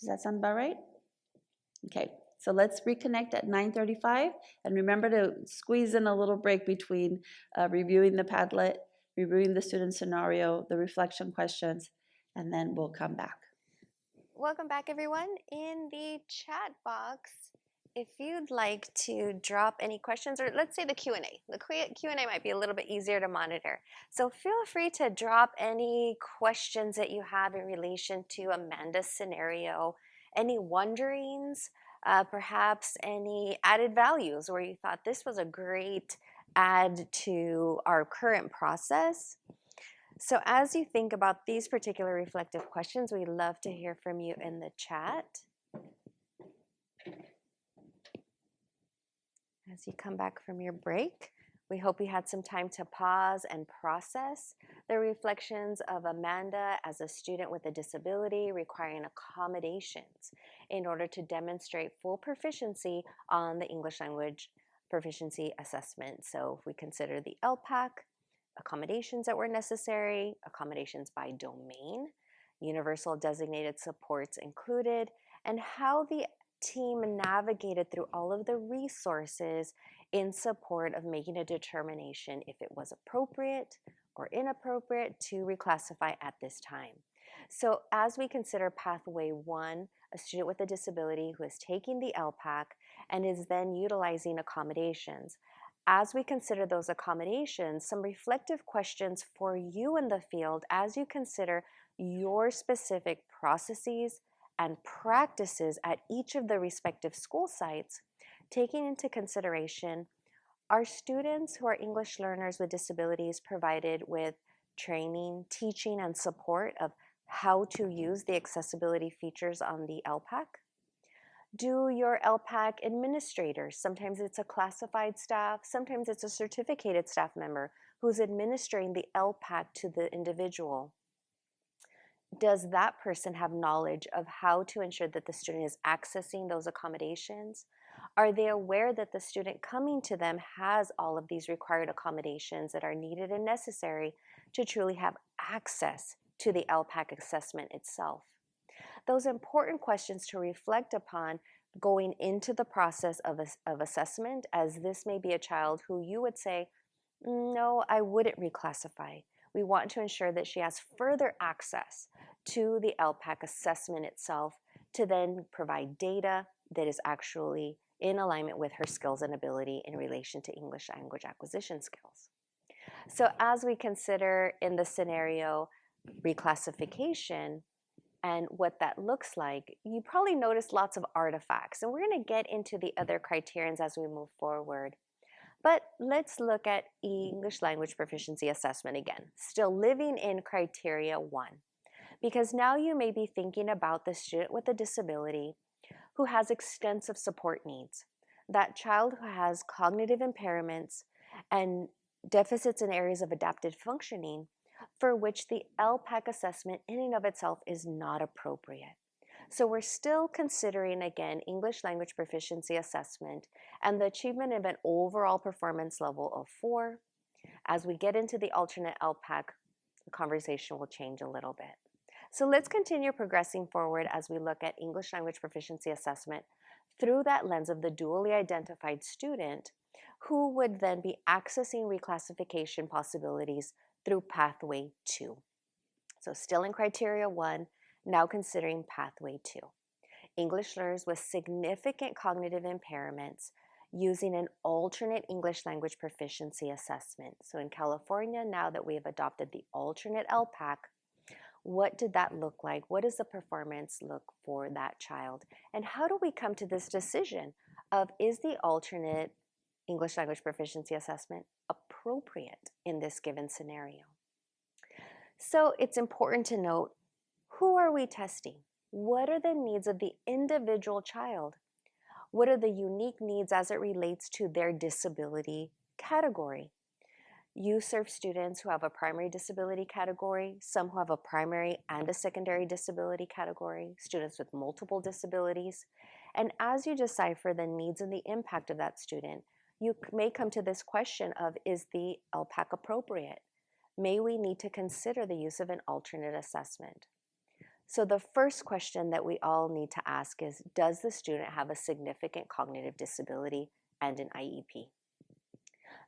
Does that sound about right? Okay, so let's reconnect at 9:35, and remember to squeeze in a little break between reviewing the Padlet, reviewing the student scenario, the reflection questions, and then we'll come back. Welcome back, everyone. In the chat box, if you'd like to drop any questions, or let's say the Q&A. The Q&A might be a little bit easier to monitor. So feel free to drop any questions that you have in relation to Amanda's scenario, any wonderings, perhaps any added values where you thought this was a great add to our current process. So as you think about these particular reflective questions, we'd love to hear from you in the chat. As you come back from your break, we hope you had some time to pause and process the reflections of Amanda as a student with a disability requiring accommodations in order to demonstrate full proficiency on the English language proficiency assessment. So if we consider the ELPAC, accommodations that were necessary, accommodations by domain, universal designated supports included, and how the team navigated through all of the resources in support of making a determination if it was appropriate or inappropriate to reclassify at this time. So as we consider Pathway 1, a student with a disability who is taking the ELPAC and is then utilizing accommodations, as we consider those accommodations, some reflective questions for you in the field as you consider your specific processes and practices at each of the respective school sites, taking into consideration, are students who are English learners with disabilities provided with training, teaching, and support of how to use the accessibility features on the ELPAC? Do your ELPAC administrators, sometimes it's a classified staff, sometimes it's a certificated staff member who's administering the ELPAC to the individual. Does that person have knowledge of how to ensure that the student is accessing those accommodations? Are they aware that the student coming to them has all of these required accommodations that are needed and necessary to truly have access to the ELPAC assessment itself? Those important questions to reflect upon going into the process of assessment, as this may be a child who you would say, no, I wouldn't reclassify. We want to ensure that she has further access to the ELPAC assessment itself to then provide data that is actually in alignment with her skills and ability in relation to English language acquisition skills. So as we consider in the scenario reclassification and what that looks like, you probably notice lots of artifacts, and we're going to get into the other criterions as we move forward. But let's look at English language proficiency assessment again, still living in criteria 1, because now you may be thinking about the student with a disability who has extensive support needs, that child who has cognitive impairments and deficits in areas of adaptive functioning for which the ELPAC assessment in and of itself is not appropriate. So we're still considering, again, English language proficiency assessment and the achievement of an overall performance level of 4. As we get into the alternate ELPAC, the conversation will change a little bit. So let's continue progressing forward as we look at English language proficiency assessment through that lens of the dually identified student who would then be accessing reclassification possibilities through pathway 2. So still in criteria 1, now considering pathway 2. English learners with significant cognitive impairments using an alternate English language proficiency assessment. So in California, now that we have adopted the alternate ELPAC, what did that look like? What does the performance look for that child? And how do we come to this decision of, is the alternate English language proficiency assessment appropriate in this given scenario? So it's important to note, who are we testing? What are the needs of the individual child? What are the unique needs as it relates to their disability category? You serve students who have a primary disability category, some who have a primary and a secondary disability category, students with multiple disabilities. And as you decipher the needs and the impact of that student, you may come to this question of, is the ELPAC appropriate? May we need to consider the use of an alternate assessment? So the first question that we all need to ask is, does the student have a significant cognitive disability and an IEP?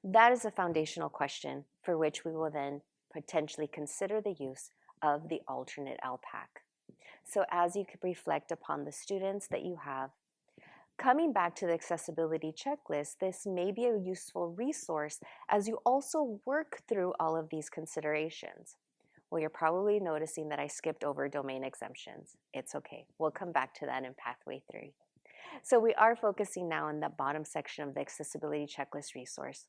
That is a foundational question for which we will then potentially consider the use of the alternate ELPAC. So as you could reflect upon the students that you have, coming back to the accessibility checklist, this may be a useful resource as you also work through all of these considerations. Well, you're probably noticing that I skipped over domain exemptions. It's okay. We'll come back to that in pathway 3. So we are focusing now on the bottom section of the accessibility checklist resource,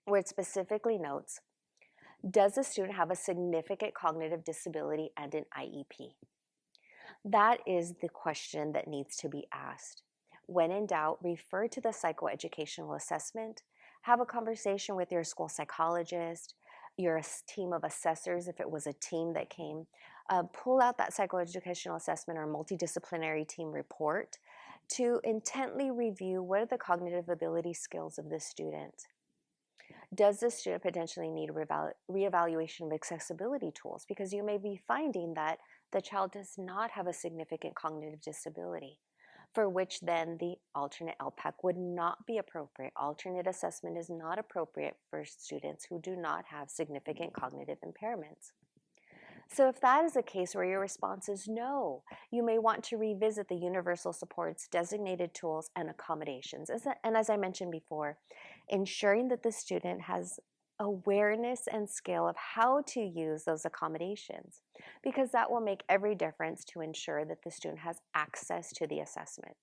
where it specifically notes, does the student have a significant cognitive disability and an IEP? That is the question that needs to be asked. When in doubt, refer to the psychoeducational assessment, have a conversation with your school psychologist, your team of assessors, if it was a team that came, pull out that psychoeducational assessment or multidisciplinary team report to intently review what are the cognitive ability skills of this student. Does the student potentially need reevaluation of accessibility tools? Because you may be finding that the child does not have a significant cognitive disability, for which then the alternate ELPAC would not be appropriate. Alternate assessment is not appropriate for students who do not have significant cognitive impairments. So if that is a case where your response is no, you may want to revisit the universal supports, designated tools, and accommodations. And as I mentioned before, ensuring that the student has awareness and skill of how to use those accommodations, because that will make every difference to ensure that the student has access to the assessment.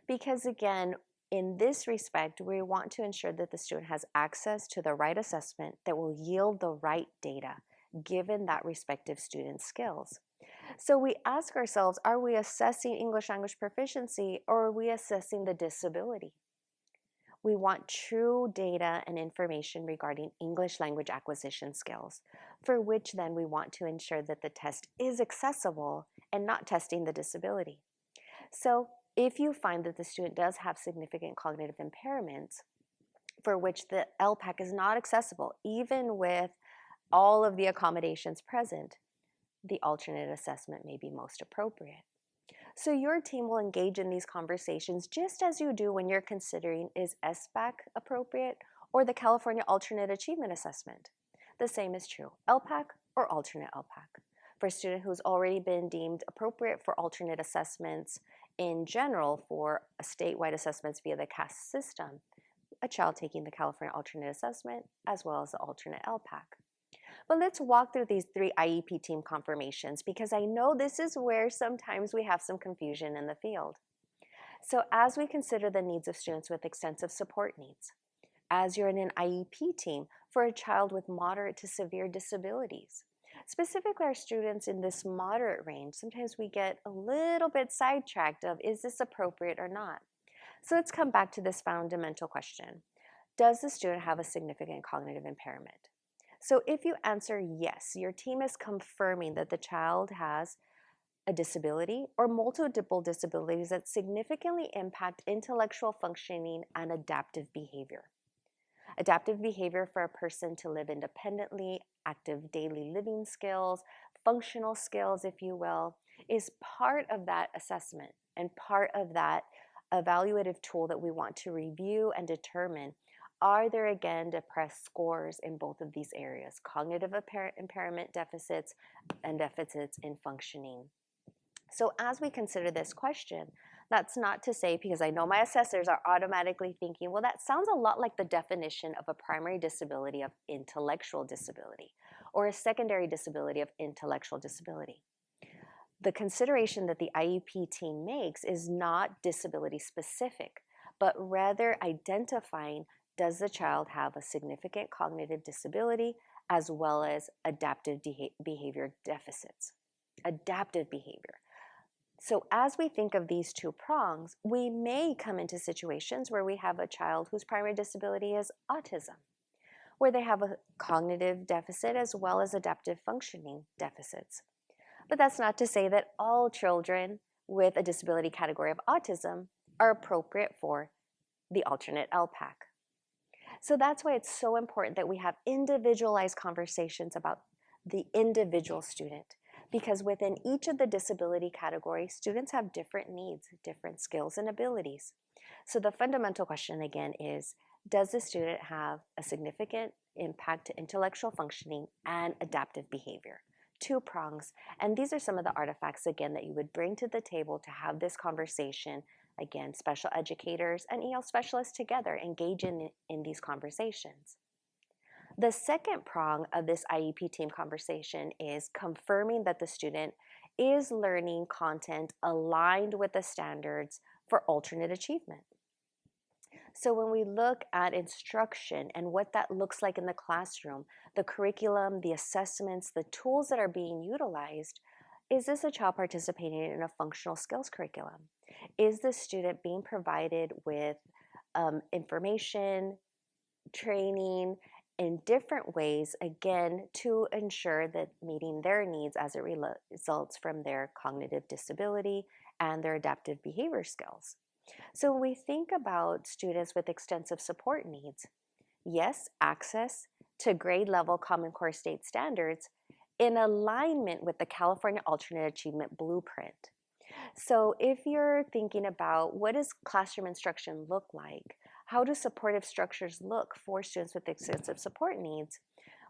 Because again, in this respect, we want to ensure that the student has access to the right assessment that will yield the right data, given that respective student's skills. So we ask ourselves, are we assessing English language proficiency or are we assessing the disability? We want true data and information regarding English language acquisition skills, for which then we want to ensure that the test is accessible and not testing the disability. So if you find that the student does have significant cognitive impairments for which the ELPAC is not accessible, even with all of the accommodations present, the alternate assessment may be most appropriate. So your team will engage in these conversations just as you do when you're considering, is SBAC appropriate or the California Alternate Achievement Assessment? The same is true, ELPAC or alternate ELPAC. For a student who's already been deemed appropriate for alternate assessments in general for statewide assessments via the CAS system, a child taking the California Alternate Assessment as well as the alternate ELPAC. But let's walk through these 3 IEP team confirmations because I know this is where sometimes we have some confusion in the field. So as we consider the needs of students with extensive support needs, as you're in an IEP team for a child with moderate to severe disabilities, specifically our students in this moderate range, sometimes we get a little bit sidetracked of, is this appropriate or not? So let's come back to this fundamental question. Does the student have a significant cognitive impairment? So if you answer yes, your team is confirming that the child has a disability or multiple disabilities that significantly impact intellectual functioning and adaptive behavior. Adaptive behavior for a person to live independently, active daily living skills, functional skills, if you will, is part of that assessment and part of that evaluative tool that we want to review and determine, are there again depressed scores in both of these areas, cognitive impairment deficits and deficits in functioning. So as we consider this question, that's not to say, because I know my assessors are automatically thinking, well, that sounds a lot like the definition of a primary disability of intellectual disability or a secondary disability of intellectual disability. The consideration that the IEP team makes is not disability specific, but rather identifying, does the child have a significant cognitive disability as well as adaptive behavior deficits? Adaptive behavior. So as we think of these 2 prongs, we may come into situations where we have a child whose primary disability is autism, where they have a cognitive deficit as well as adaptive functioning deficits. But that's not to say that all children with a disability category of autism are appropriate for the alternate ELPAC. So that's why it's so important that we have individualized conversations about the individual student, because within each of the disability categories, students have different needs, different skills and abilities. So the fundamental question again is, does the student have a significant impact to intellectual functioning and adaptive behavior? 2 prongs, and these are some of the artifacts again that you would bring to the table to have this conversation. Again, special educators and EL specialists together engage in these conversations. The second prong of this IEP team conversation is confirming that the student is learning content aligned with the standards for alternate achievement. So when we look at instruction and what that looks like in the classroom, the curriculum, the assessments, the tools that are being utilized, is this a child participating in a functional skills curriculum? Is the student being provided with information, training in different ways, again, to ensure that meeting their needs as it results from their cognitive disability and their adaptive behavior skills? So when we think about students with extensive support needs, yes, access to grade level Common Core state standards in alignment with the California Alternate Achievement Blueprint. So if you're thinking about what does classroom instruction look like, how do supportive structures look for students with extensive support needs,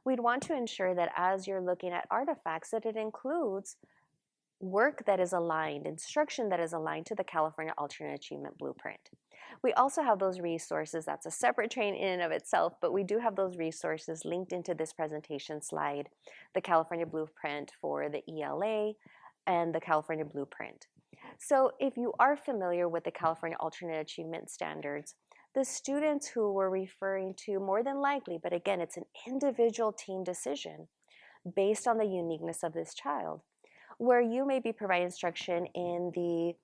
we'd want to ensure that as you're looking at artifacts that it includes work that is aligned, instruction that is aligned to the California Alternate Achievement Blueprint. We also have those resources. That's a separate train in and of itself, but we do have those resources linked into this presentation slide, the California Blueprint for the ELA and the California Blueprint. So if you are familiar with the California Alternate Achievement Standards, the students who we're referring to more than likely, but again, it's an individual team decision based on the uniqueness of this child, where you may be providing instruction in the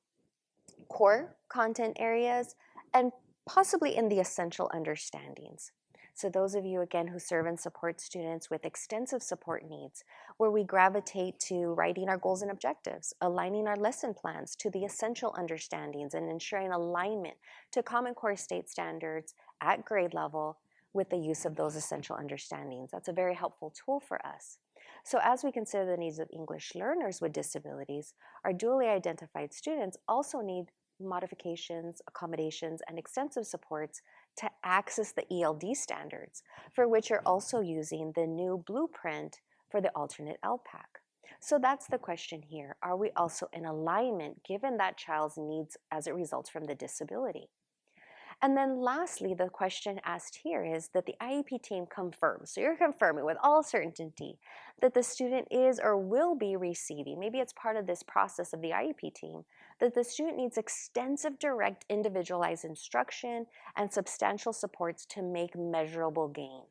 core content areas and possibly in the essential understandings. So those of you, again, who serve and support students with extensive support needs, where we gravitate to writing our goals and objectives, aligning our lesson plans to the essential understandings, and ensuring alignment to Common Core state standards at grade level with the use of those essential understandings. That's a very helpful tool for us. So as we consider the needs of English learners with disabilities, our dually identified students also need modifications, accommodations, and extensive supports to access the ELD standards, for which you're also using the new blueprint for the alternate ELPAC. So that's the question here. Are we also in alignment given that child's needs as it results from the disability? And then lastly, the question asked here is that the IEP team confirms, so you're confirming with all certainty that the student is or will be receiving, maybe it's part of this process of the IEP team, that the student needs extensive, direct, individualized instruction and substantial supports to make measurable gain.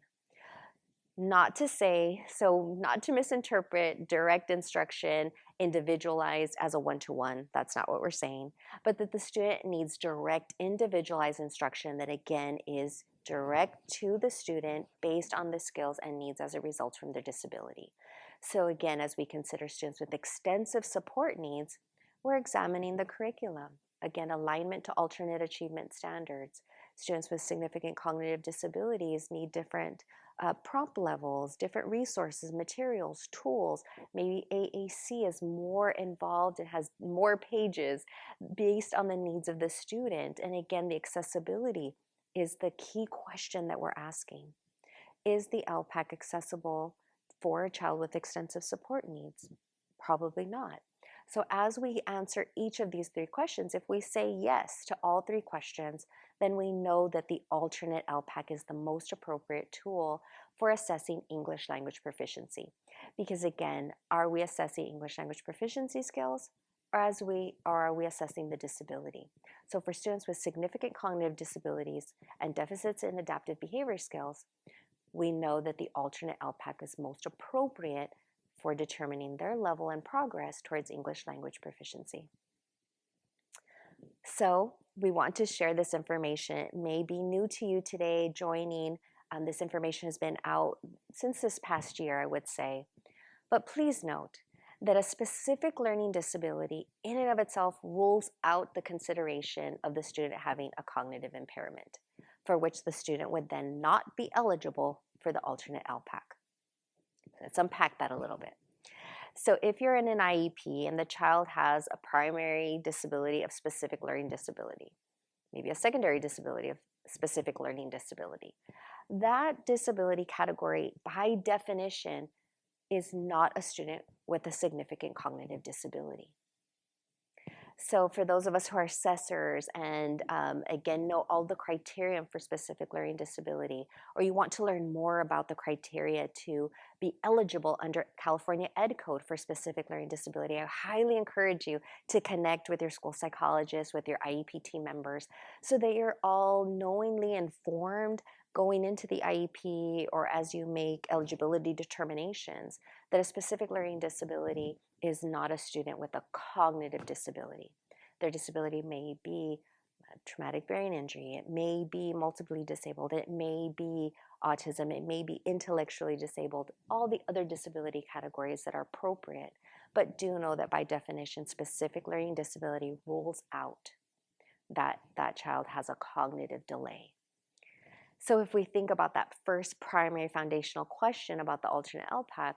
Not to say, so not to misinterpret direct instruction individualized as a one-to-one, that's not what we're saying, but that the student needs direct individualized instruction that again is direct to the student based on the skills and needs as a result from their disability. So again, as we consider students with extensive support needs, we're examining the curriculum. Again, alignment to alternate achievement standards. Students with significant cognitive disabilities need different prompt levels, different resources, materials, tools. Maybe AAC is more involved and has more pages based on the needs of the student. And again, the accessibility is the key question that we're asking. Is the ELPAC accessible for a child with extensive support needs? Probably not. So as we answer each of these three questions, if we say yes to all three questions, then we know that the alternate ELPAC is the most appropriate tool for assessing English language proficiency. Because again, are we assessing English language proficiency skills or are we assessing the disability? So for students with significant cognitive disabilities and deficits in adaptive behavior skills, we know that the alternate ELPAC is most appropriate for determining their level and progress towards English language proficiency. So we want to share this information. It may be new to you today joining. This information has been out since this past year, I would say. But please note that a specific learning disability in and of itself rules out the consideration of the student having a cognitive impairment, for which the student would then not be eligible for the alternate ELPAC. Let's unpack that a little bit. So if you're in an IEP and the child has a primary disability of specific learning disability, maybe a secondary disability of specific learning disability, that disability category by definition is not a student with a significant cognitive disability. So for those of us who are assessors and again know all the criteria for specific learning disability, or you want to learn more about the criteria to be eligible under California Ed Code for specific learning disability, I highly encourage you to connect with your school psychologist, with your IEP team members, so that you're all knowingly informed going into the IEP or as you make eligibility determinations that a specific learning disability is not a student with a cognitive disability. Their disability may be traumatic brain injury, it may be multiply disabled, it may be autism, it may be intellectually disabled, all the other disability categories that are appropriate. But do know that by definition, specific learning disability rules out that that child has a cognitive delay. So if we think about that first primary foundational question about the alternate ELPAC,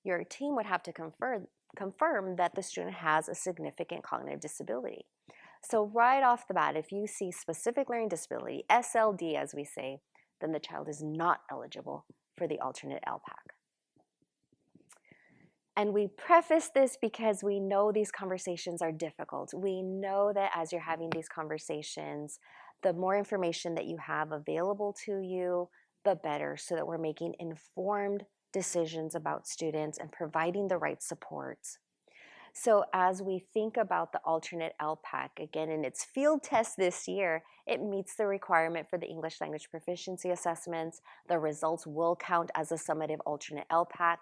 your team would have to confirm that the student has a significant cognitive disability. So right off the bat, if you see specific learning disability, SLD as we say, then the child is not eligible for the alternate ELPAC. And we preface this because we know these conversations are difficult. We know that as you're having these conversations, the more information that you have available to you, the better, so that we're making informed decisions about students and providing the right supports. So as we think about the alternate ELPAC, again, in its field test this year, it meets the requirement for the English language proficiency assessments. The results will count as a summative alternate ELPAC.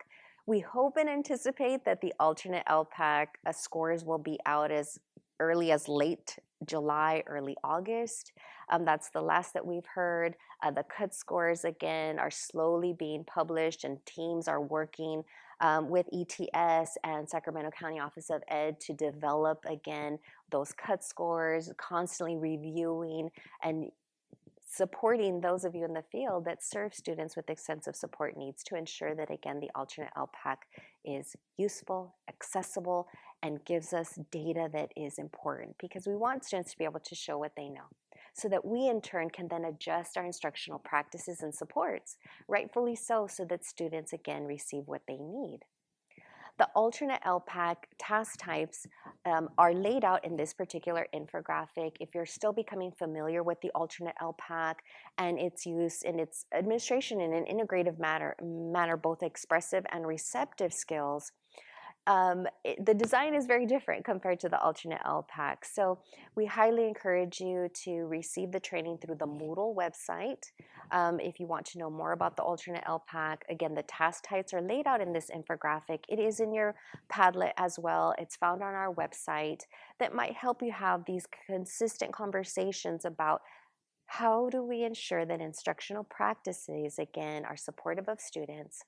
We hope and anticipate that the alternate ELPAC scores will be out as early as late July, early August. That's the last that we've heard. The cut scores, again, are slowly being published, and teams are working with ETS and Sacramento County Office of Ed to develop, again, those cut scores, constantly reviewing and supporting those of you in the field that serve students with extensive support needs to ensure that, again, the alternate ELPAC is useful, accessible, and gives us data that is important, because we want students to be able to show what they know so that we in turn can then adjust our instructional practices and supports, rightfully so that students, again, receive what they need. The alternate ELPAC task types are laid out in this particular infographic. If you're still becoming familiar with the alternate ELPAC and its use in its administration in an integrative manner, both expressive and receptive skills, the design is very different compared to the alternate ELPAC. So we highly encourage you to receive the training through the Moodle website. If you want to know more about the alternate ELPAC, again, the task types are laid out in this infographic. It is in your Padlet as well. It's found on our website. That might help you have these consistent conversations about how do we ensure that instructional practices, again, are supportive of students,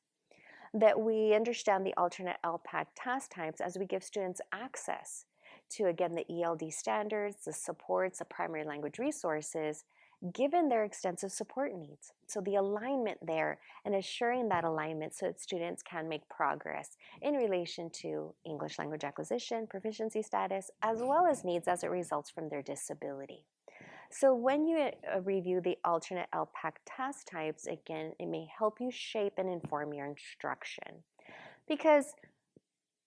that we understand the alternate ELPAC task types as we give students access to, again, the ELD standards, the supports, the primary language resources, given their extensive support needs. So the alignment there, and assuring that alignment so that students can make progress in relation to English language acquisition, proficiency status, as well as needs as it results from their disability. So when you review the alternate ELPAC task types, again, it may help you shape and inform your instruction. Because,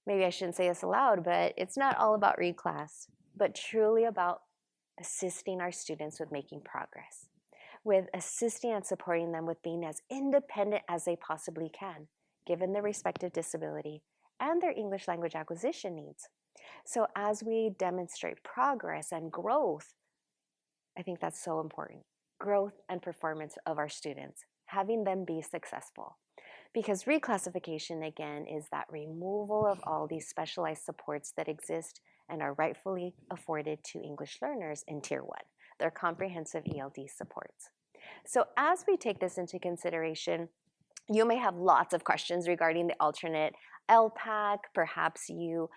maybe I shouldn't say this aloud, but it's not all about reclass, but truly about assisting our students with making progress, with assisting and supporting them with being as independent as they possibly can, given their respective disability and their English language acquisition needs. So as we demonstrate progress and growth, I think that's so important. Growth and performance of our students, having them be successful. Because reclassification, again, is that removal of all these specialized supports that exist and are rightfully afforded to English learners in Tier 1, their comprehensive ELD supports. So as we take this into consideration, you may have lots of questions regarding the alternate ELPAC. Perhaps you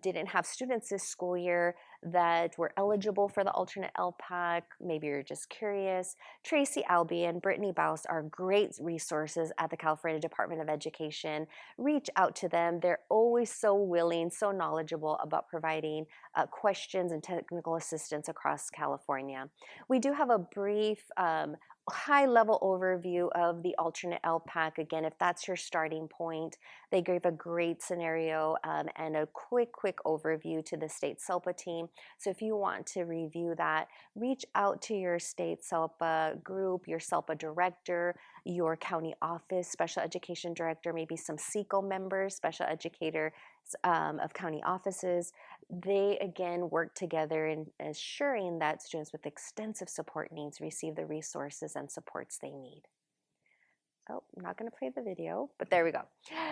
didn't have students this school year that were eligible for the alternate ELPAC. Maybe you're just curious. Tracy Albee and Brittany Baus are great resources at the California Department of Education. Reach out to them. They're always so willing, so knowledgeable about providing questions and technical assistance across California. We do have a brief high-level overview of the alternate ELPAC. Again, if that's your starting point, they gave a great scenario and a quick overview to the state SELPA team. So if you want to review that, reach out to your state SELPA group, your SELPA director, your county office special education director, maybe some SECO members, special educator of county offices. They, again, work together in assuring that students with extensive support needs receive the resources and supports they need. Oh, I'm not going to play the video, but there we go.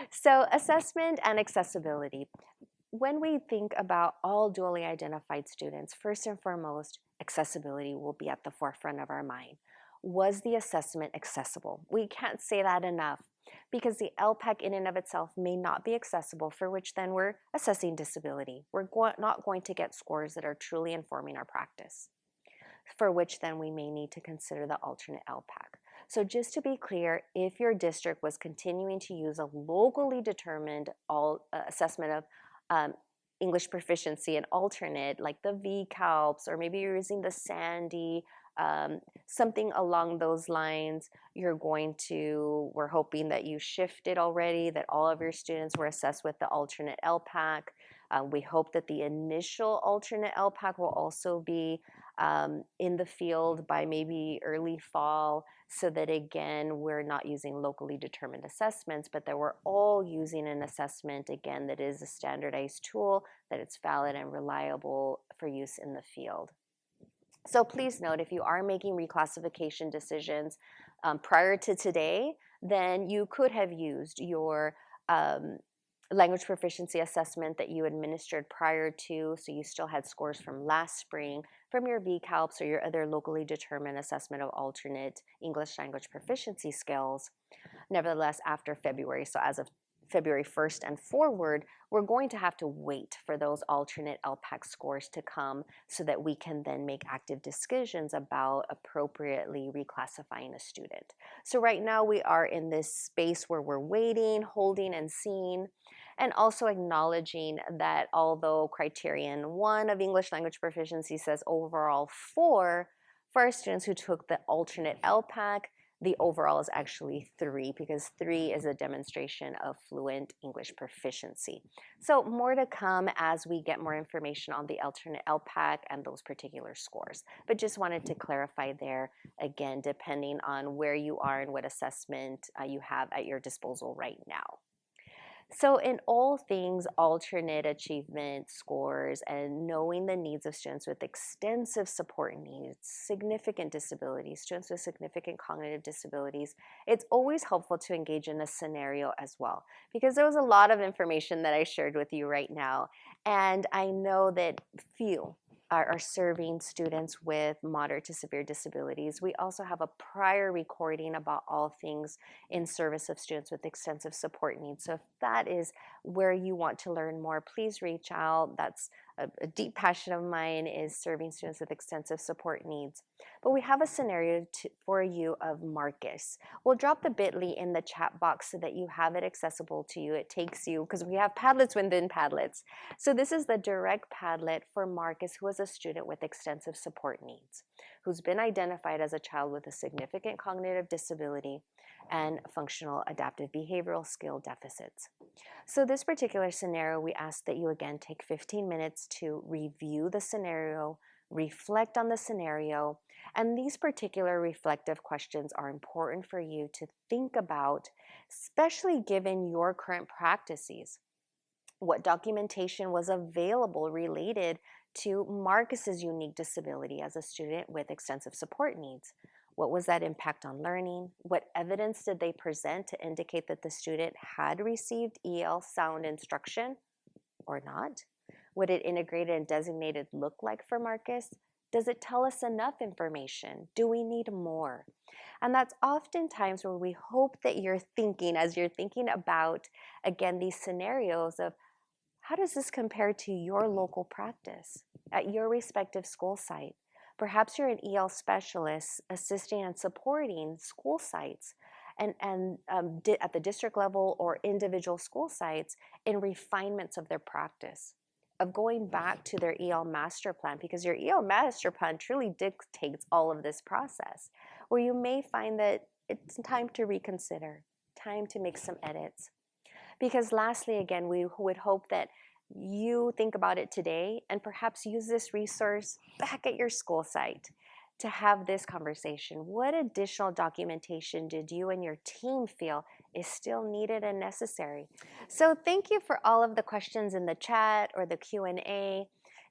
So assessment and accessibility. When we think about all dually identified students, first and foremost, accessibility will be at the forefront of our mind. Was the assessment accessible? We can't say that enough, because the ELPAC in and of itself may not be accessible, for which then we're assessing disability. We're not going to get scores that are truly informing our practice, for which then we may need to consider the alternate ELPAC. So just to be clear, if your district was continuing to use a locally determined assessment of English proficiency and alternate, like the VCALPS, or maybe you're using the SANDY, something along those lines, we're hoping that you shifted already, that all of your students were assessed with the alternate ELPAC. We hope that the initial alternate ELPAC will also be in the field by maybe early fall, so that, again, we're not using locally determined assessments, but that we're all using an assessment, again, that is a standardized tool, that it's valid and reliable for use in the field. So please note, if you are making reclassification decisions prior to today, then you could have used your language proficiency assessment that you administered prior to, so you still had scores from last spring, from your VCALPS or your other locally determined assessment of alternate English language proficiency skills. Nevertheless, after February, so as of February 1st and forward, we're going to have to wait for those alternate ELPAC scores to come so that we can then make active decisions about appropriately reclassifying a student. So right now we are in this space where we're waiting, holding, and seeing, and also acknowledging that although criterion 1 of English language proficiency says overall 4, for our students who took the alternate ELPAC, the overall is actually 3, because 3 is a demonstration of fluent English proficiency. So more to come as we get more information on the alternate ELPAC and those particular scores. But just wanted to clarify there, again, depending on where you are and what assessment you have at your disposal right now. So in all things alternate achievement scores and knowing the needs of students with extensive support needs, significant disabilities, students with significant cognitive disabilities, it's always helpful to engage in a scenario as well, because there was a lot of information that I shared with you right now, and I know that few are serving students with moderate to severe disabilities. We also have a prior recording about all things in service of students with extensive support needs. So if that is where you want to learn more, please reach out. That's a deep passion of mine, is serving students with extensive support needs. But we have a scenario for you of Marcus. We'll drop the bit.ly in the chat box so that you have it accessible to you. It takes you, because we have Padlets within Padlets. So this is the direct Padlet for Marcus, who is a student with extensive support needs, who's been identified as a child with a significant cognitive disability and functional adaptive behavioral skill deficits. So this particular scenario, we ask that you again take 15 minutes to review the scenario, reflect on the scenario, and these particular reflective questions are important for you to think about, especially given your current practices. What documentation was available related to Marcus's unique disability as a student with extensive support needs? What was that impact on learning? What evidence did they present to indicate that the student had received EL sound instruction or not? What did integrated and designated look like for Marcus? Does it tell us enough information? Do we need more? And that's oftentimes where we hope that you're thinking, as you're thinking about, again, these scenarios of, how does this compare to your local practice at your respective school site? Perhaps you're an EL specialist assisting and supporting school sites and at the district level or individual school sites in refinements of their practice, of going back to their EL master plan, because your EL master plan truly dictates all of this process, where you may find that it's time to reconsider, time to make some edits. Because lastly, again, we would hope that you think about it today and perhaps use this resource back at your school site to have this conversation. What additional documentation did you and your team feel is still needed and necessary? So thank you for all of the questions in the chat or the Q&A.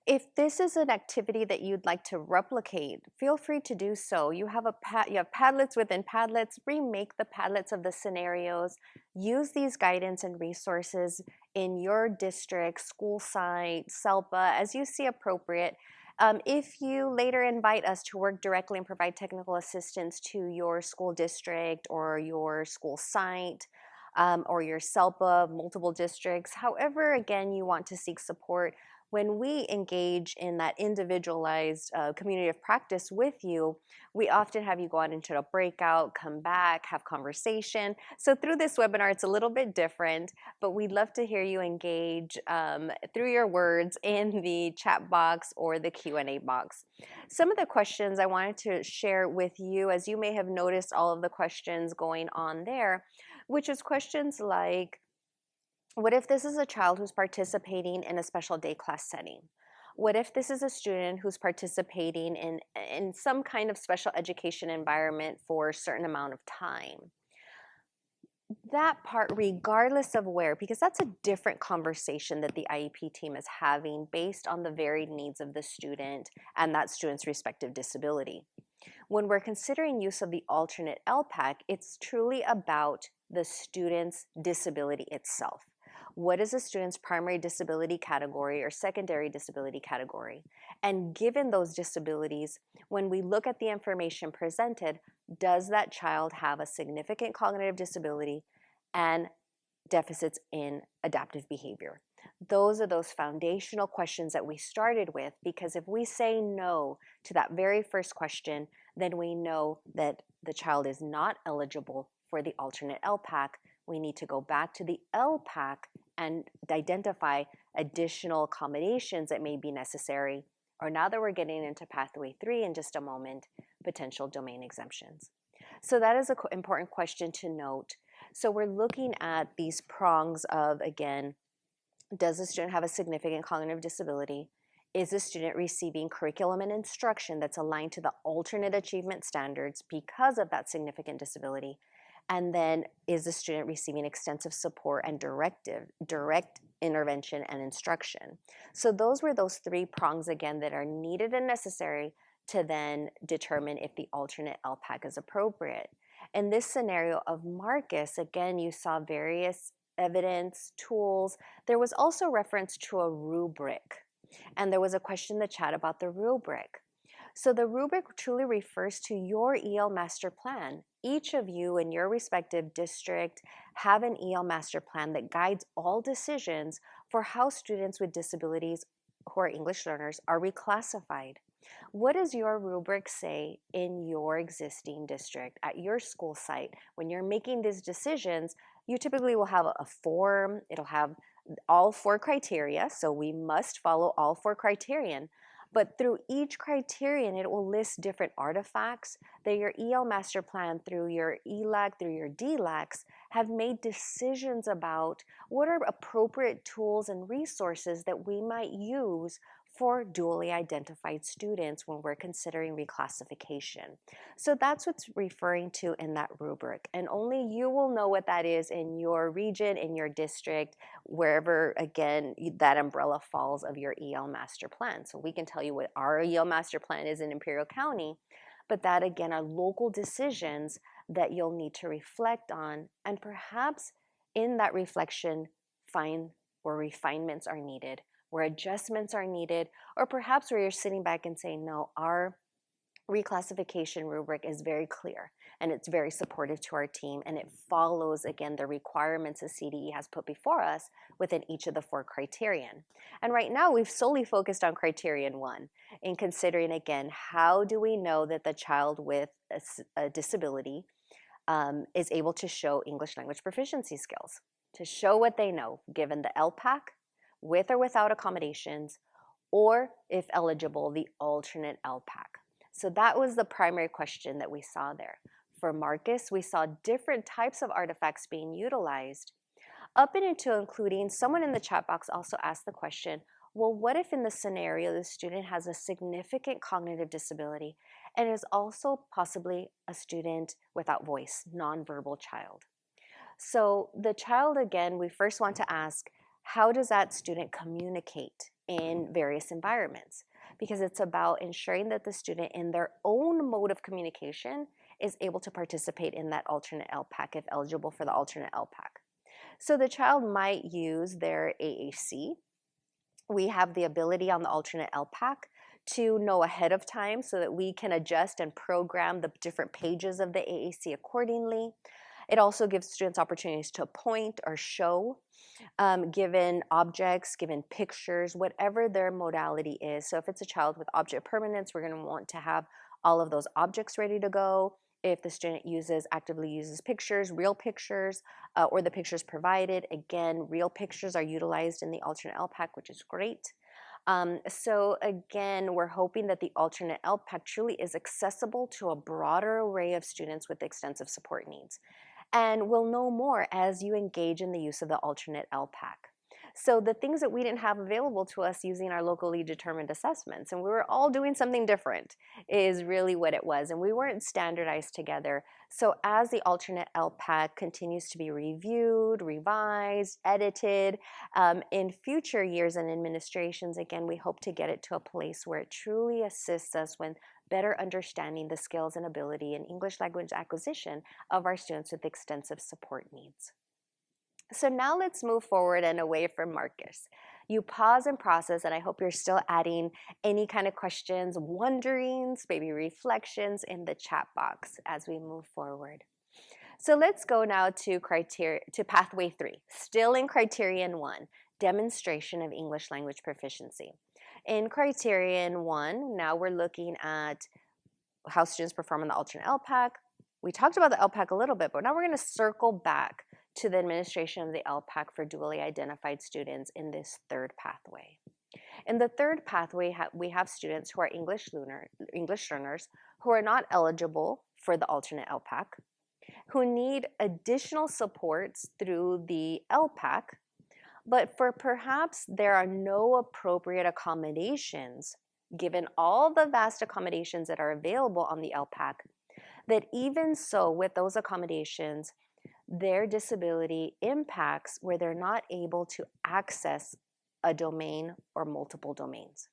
If this is an activity that you'd like to replicate, feel free to do so. You have Padlets within Padlets. Remake the Padlets of the scenarios. Use these guidance and resources in your district, school site, SELPA, as you see appropriate. If you later invite us to work directly and provide technical assistance to your school district or your school site, or your SELPA, multiple districts, however, again, you want to seek support, when we engage in that individualized community of practice with you, we often have you go out into a breakout, come back, have conversation. So through this webinar, it's a little bit different, but we'd love to hear you engage through your words in the chat box or the Q&A box. Some of the questions I wanted to share with you, as you may have noticed all of the questions going on there, which is questions like, what if this is a child who's participating in a special day class setting? What if this is a student who's participating in some kind of special education environment for a certain amount of time? That part, regardless of where, because that's a different conversation that the IEP team is having based on the varied needs of the student and that student's respective disability. When we're considering use of the alternate ELPAC, it's truly about the student's disability itself. What is a student's primary disability category or secondary disability category? And given those disabilities, when we look at the information presented, does that child have a significant cognitive disability and deficits in adaptive behavior? Those are those foundational questions that we started with, because if we say no to that very first question, then we know that the child is not eligible for the alternate ELPAC. We need to go back to the ELPAC and identify additional accommodations that may be necessary, or now that we're getting into pathway 3 in just a moment, potential domain exemptions. So that is an important question to note. So we're looking at these prongs of, again, does the student have a significant cognitive disability? Is the student receiving curriculum and instruction that's aligned to the alternate achievement standards because of that significant disability? And then is the student receiving extensive support and direct intervention and instruction? So those were those 3 prongs, again, that are needed and necessary to then determine if the alternate ELPAC is appropriate. In this scenario of Marcus, again, you saw various evidence, tools. There was also reference to a rubric, and there was a question in the chat about the rubric. So the rubric truly refers to your EL master plan. Each of you in your respective district have an EL master plan that guides all decisions for how students with disabilities who are English learners are reclassified. What does your rubric say in your existing district, at your school site? When you're making these decisions, you typically will have a form. It'll have all 4 criteria, so we must follow all 4 criterion. But through each criterion, it will list different artifacts that your EL master plan, through your ELAC, through your DLACs, have made decisions about what are appropriate tools and resources that we might use for dually identified students when we're considering reclassification. So that's what's referring to in that rubric. And only you will know what that is in your region, in your district, wherever, again, that umbrella falls of your EL master plan. So we can tell you what our EL master plan is in Imperial County, but that, again, are local decisions that you'll need to reflect on, and perhaps in that reflection find where refinements are needed, where adjustments are needed, or perhaps where you're sitting back and saying, no, our reclassification rubric is very clear and it's very supportive to our team, and it follows, again, the requirements the CDE has put before us within each of the 4 criterion. And right now we've solely focused on criterion 1 in considering, again, how do we know that the child with a disability is able to show English language proficiency skills, to show what they know given the ELPAC, with or without accommodations, or if eligible, the alternate ELPAC. So that was the primary question that we saw there. For Marcus, we saw different types of artifacts being utilized, up and into including, someone in the chat box also asked the question, well, what if in the scenario the student has a significant cognitive disability and is also possibly a student without voice, nonverbal child? So the child, again, we first want to ask, how does that student communicate in various environments? Because it's about ensuring that the student in their own mode of communication is able to participate in that alternate ELPAC if eligible for the alternate ELPAC. So the child might use their AAC. We have the ability on the alternate ELPAC to know ahead of time so that we can adjust and program the different pages of the AAC accordingly. It also gives students opportunities to point or show given objects, given pictures, whatever their modality is. So if it's a child with object permanence, we're going to want to have all of those objects ready to go. If the student actively uses pictures, real pictures, or the pictures provided, again, real pictures are utilized in the alternate ELPAC, which is great. So again, we're hoping that the alternate ELPAC truly is accessible to a broader array of students with extensive support needs. And we'll know more as you engage in the use of the alternate ELPAC. So the things that we didn't have available to us using our locally determined assessments, and we were all doing something different, is really what it was. And we weren't standardized together. So as the alternate ELPAC continues to be reviewed, revised, edited, in future years and administrations, again, we hope to get it to a place where it truly assists us when better understanding the skills and ability in English language acquisition of our students with extensive support needs. So now let's move forward and away from Marcus. You pause and process, and I hope you're still adding any kind of questions, wonderings, maybe reflections in the chat box as we move forward. So let's go now to pathway 3, still in criterion 1, demonstration of English language proficiency. In criterion 1, now we're looking at how students perform on the alternate LPAC. We talked about the LPAC a little bit, but now we're going to circle back to the administration of the LPAC for dually identified students in this third pathway. In the third pathway, we have students who are English learners who are not eligible for the alternate LPAC, who need additional supports through the LPAC, but for perhaps there are no appropriate accommodations, given all the vast accommodations that are available on the LPAC, that even so, with those accommodations, their disability impacts where they're not able to access a domain or multiple domains.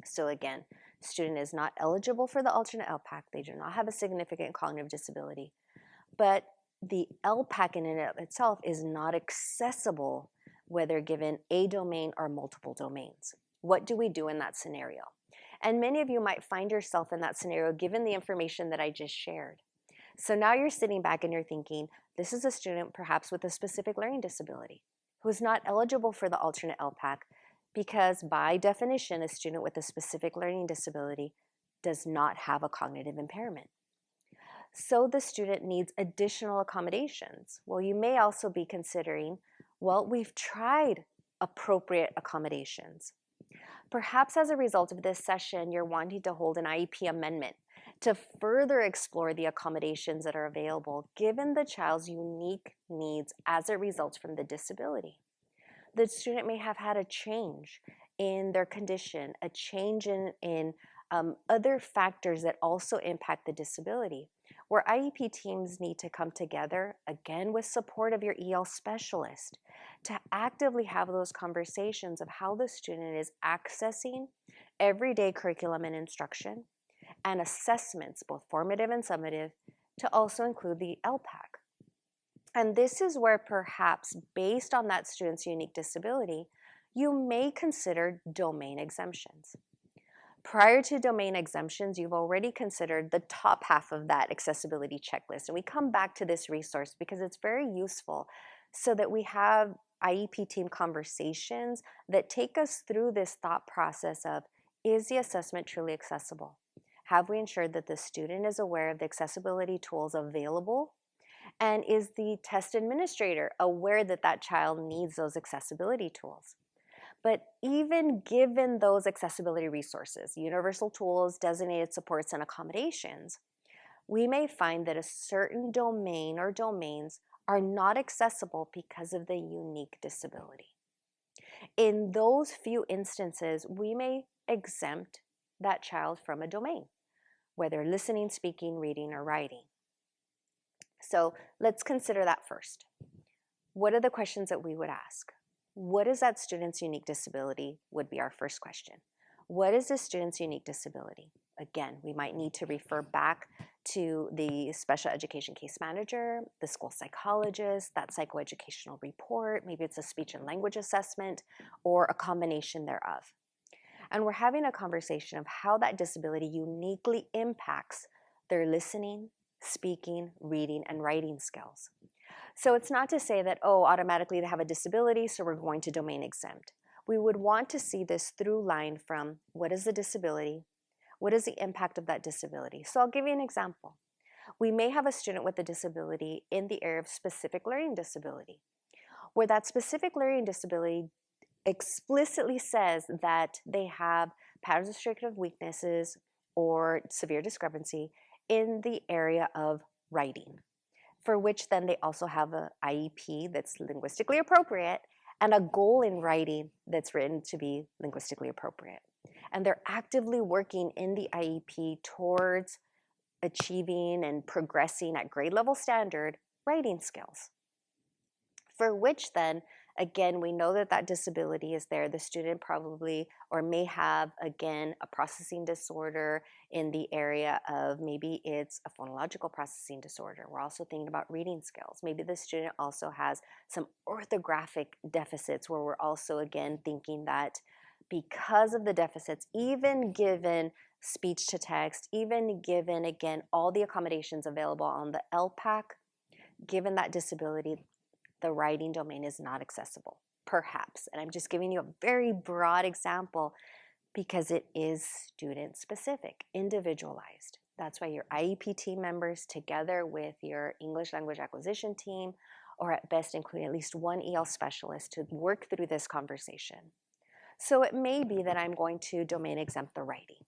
So again, student is not eligible for the alternate LPAC. They do not have a significant cognitive disability, but the LPAC in and of itself is not accessible whether given a domain or multiple domains. What do we do in that scenario? And many of you might find yourself in that scenario given the information that I just shared. So now you're sitting back and you're thinking, this is a student perhaps with a specific learning disability who is not eligible for the alternate LPAC because by definition, a student with a specific learning disability does not have a cognitive impairment. So the student needs additional accommodations. Well, you may also be considering, well, we've tried appropriate accommodations. Perhaps as a result of this session, you're wanting to hold an IEP amendment to further explore the accommodations that are available given the child's unique needs as a result from the disability. The student may have had a change in their condition, a change in other factors that also impact the disability, where IEP teams need to come together, again with support of your EL specialist, to actively have those conversations of how the student is accessing everyday curriculum and instruction, and assessments, both formative and summative, to also include the LPAC. And this is where perhaps, based on that student's unique disability, you may consider domain exemptions. Prior to domain exemptions, you've already considered the top half of that accessibility checklist. And we come back to this resource because it's very useful so that we have IEP team conversations that take us through this thought process of, is the assessment truly accessible? Have we ensured that the student is aware of the accessibility tools available? And is the test administrator aware that that child needs those accessibility tools? But even given those accessibility resources, universal tools, designated supports, and accommodations, we may find that a certain domain or domains are not accessible because of the unique disability. In those few instances, we may exempt that child from a domain, whether listening, speaking, reading, or writing. So let's consider that first. What are the questions that we would ask? What is that student's unique disability would be our first question. What is this student's unique disability? Again, we might need to refer back to the special education case manager, the school psychologist, that psychoeducational report, maybe it's a speech and language assessment, or a combination thereof. And we're having a conversation of how that disability uniquely impacts their listening, speaking, reading, and writing skills. So it's not to say that, oh, automatically they have a disability, so we're going to domain exempt. We would want to see this through line from what is the disability, what is the impact of that disability. So I'll give you an example. We may have a student with a disability in the area of specific learning disability, where that specific learning disability explicitly says that they have patterns of restrictive weaknesses or severe discrepancy in the area of writing, for which then they also have an IEP that's linguistically appropriate and a goal in writing that's written to be linguistically appropriate. And they're actively working in the IEP towards achieving and progressing at grade level standard writing skills, for which then Again, we know that that disability is there. The student probably or may have, again, a processing disorder in the area of maybe it's a phonological processing disorder. We're also thinking about reading skills. Maybe the student also has some orthographic deficits where we're also, again, thinking that because of the deficits, even given speech to text, even given, again, all the accommodations available on the ELPAC, given that disability, the writing domain is not accessible, perhaps. And I'm just giving you a very broad example because it is student specific, individualized. That's why your IEP team members, together with your English language acquisition team, or at best including at least one EL specialist to work through this conversation. So it may be that I'm going to domain exempt the writing,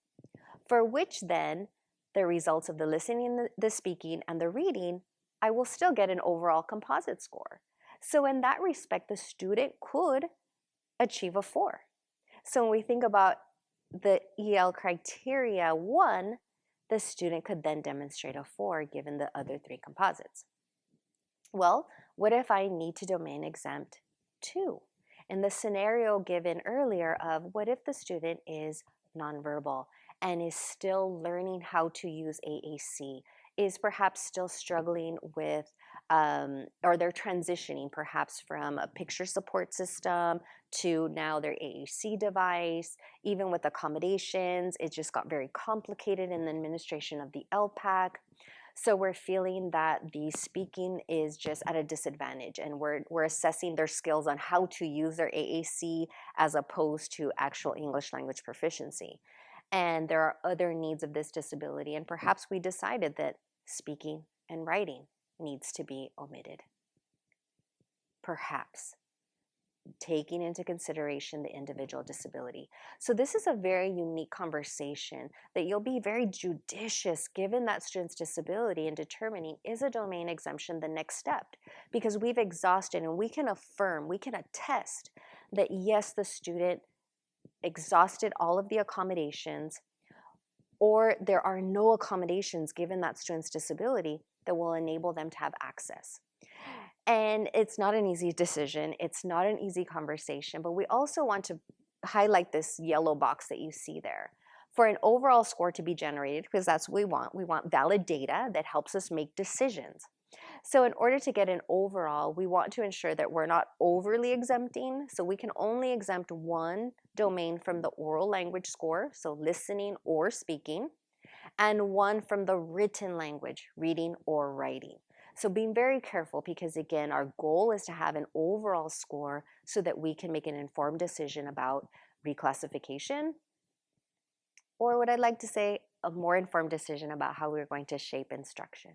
for which then the results of the listening, the speaking, and the reading, I will still get an overall composite score. So in that respect, the student could achieve a 4. So when we think about the EL criteria 1, the student could then demonstrate a 4 given the other 3 composites. Well, what if I need to domain exempt 2? In the scenario given earlier of what if the student is nonverbal and is still learning how to use AAC, is perhaps still struggling with, or they're transitioning perhaps from a picture support system to now their AAC device, even with accommodations, it just got very complicated in the administration of the ELPAC. So we're feeling that the speaking is just at a disadvantage, and we're assessing their skills on how to use their AAC as opposed to actual English language proficiency. And there are other needs of this disability, and perhaps we decided that speaking and writing needs to be omitted. Perhaps taking into consideration the individual disability. So this is a very unique conversation that you'll be very judicious given that student's disability in determining, is a domain exemption the next step? Because we've exhausted and we can affirm, we can attest that yes, the student exhausted all of the accommodations, or there are no accommodations given that student's disability that will enable them to have access. And it's not an easy decision. It's not an easy conversation, but we also want to highlight this yellow box that you see there. For an overall score to be generated, because that's what we want valid data that helps us make decisions. So in order to get an overall, we want to ensure that we're not overly exempting. So we can only exempt one domain from the oral language score, so listening or speaking, and one from the written language, reading or writing. So being very careful because again, our goal is to have an overall score so that we can make an informed decision about reclassification, or what I'd like to say, a more informed decision about how we're going to shape instruction.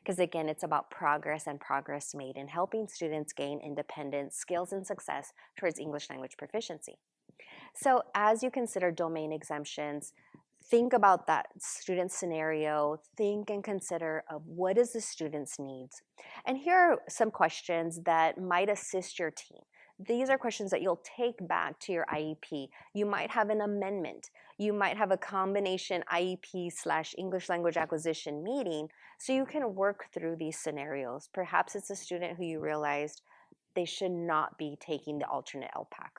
Because again, it's about progress and progress made in helping students gain independence, skills, and success towards English language proficiency. So as you consider domain exemptions, think about that student scenario, think and consider of what is the student's needs. And here are some questions that might assist your team. These are questions that you'll take back to your IEP. You might have an amendment. You might have a combination IEP/English language acquisition meeting, so you can work through these scenarios. Perhaps it's a student who you realized they should not be taking the alternate ELPAC.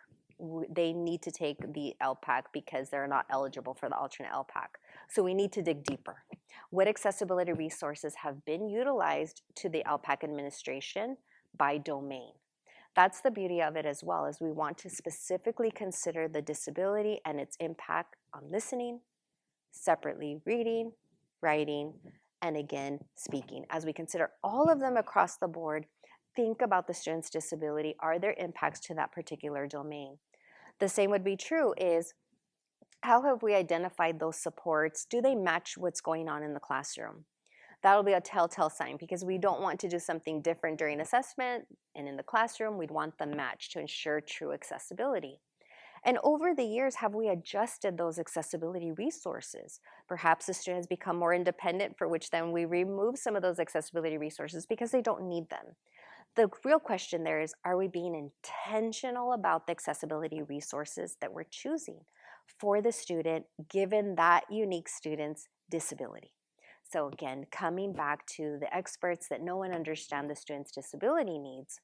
They need to take the ELPAC because they're not eligible for the alternate ELPAC. So we need to dig deeper. What accessibility resources have been utilized to the ELPAC administration by domain? That's the beauty of it as well, as we want to specifically consider the disability and its impact on listening, separately reading, writing, and again, speaking. As we consider all of them across the board, think about the student's disability. Are there impacts to that particular domain? The same would be true is, how have we identified those supports? Do they match what's going on in the classroom? That'll be a telltale sign because we don't want to do something different during assessment and in the classroom. We'd want them matched to ensure true accessibility. And over the years, have we adjusted those accessibility resources? Perhaps the student has become more independent, for which then we remove some of those accessibility resources because they don't need them. The real question there is, are we being intentional about the accessibility resources that we're choosing for the student given that unique student's disability? So again, coming back to the experts that know and understand the student's disability needs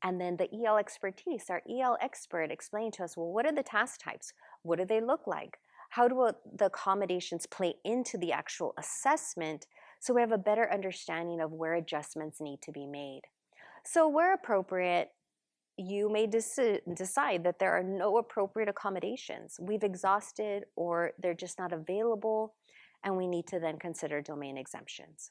And then the EL expertise, our EL expert explained to us, well, what are the task types? What do they look like? How do the accommodations play into the actual assessment so we have a better understanding of where adjustments need to be made? So where appropriate, you may decide that there are no appropriate accommodations. We've exhausted or they're just not available, and we need to then consider domain exemptions.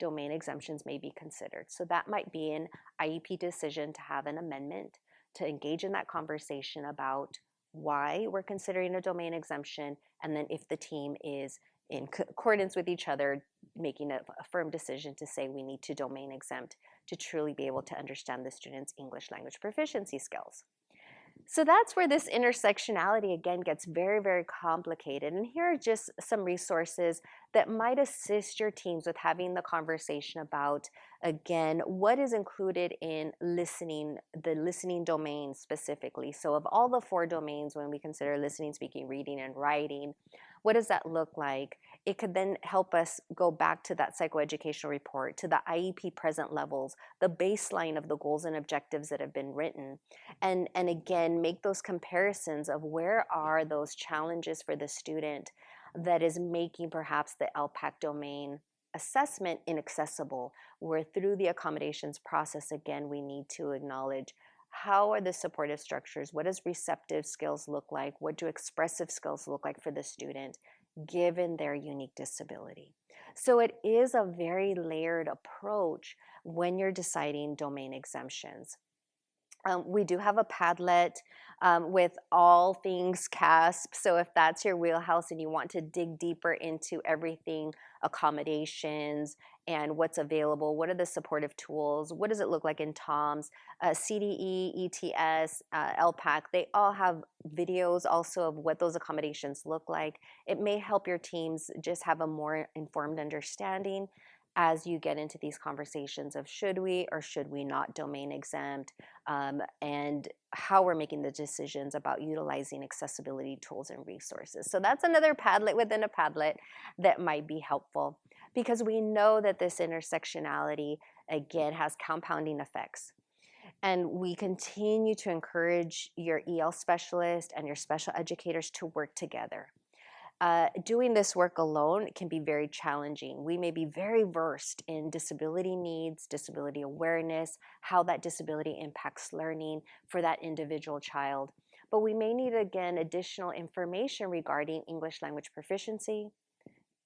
Domain exemptions may be considered. So that might be an IEP decision to have an amendment, to engage in that conversation about why we're considering a domain exemption, and then if the team is in accordance with each other, making a firm decision to say we need to domain exempt to truly be able to understand the student's English language proficiency skills. So that's where this intersectionality again gets very, very complicated. And here are just some resources that might assist your teams with having the conversation about, again, what is included in listening, the listening domain specifically. So of all the 4 domains, when we consider listening, speaking, reading, and writing, what does that look like? It could then help us go back to that psychoeducational report, to the IEP present levels, the baseline of the goals and objectives that have been written, and again, make those comparisons of where are those challenges for the student that is making perhaps the ELPAC domain assessment inaccessible, where through the accommodations process, again, we need to acknowledge how are the supportive structures, what does receptive skills look like, what do expressive skills look like for the student, given their unique disability. So it is a very layered approach when you're deciding domain exemptions. We do have a Padlet with all things CASP. So if that's your wheelhouse and you want to dig deeper into everything, accommodations and what's available, what are the supportive tools, what does it look like in TOMS, CDE, ETS, ELPAC, they all have videos also of what those accommodations look like. It may help your teams just have a more informed understanding as you get into these conversations of should we or should we not domain exempt, and how we're making the decisions about utilizing accessibility tools and resources. So that's another Padlet within a Padlet that might be helpful, because we know that this intersectionality, again, has compounding effects. And we continue to encourage your EL specialist and your special educators to work together. Doing this work alone can be very challenging. We may be very versed in disability needs, disability awareness, how that disability impacts learning for that individual child. But we may need, again, additional information regarding English language proficiency,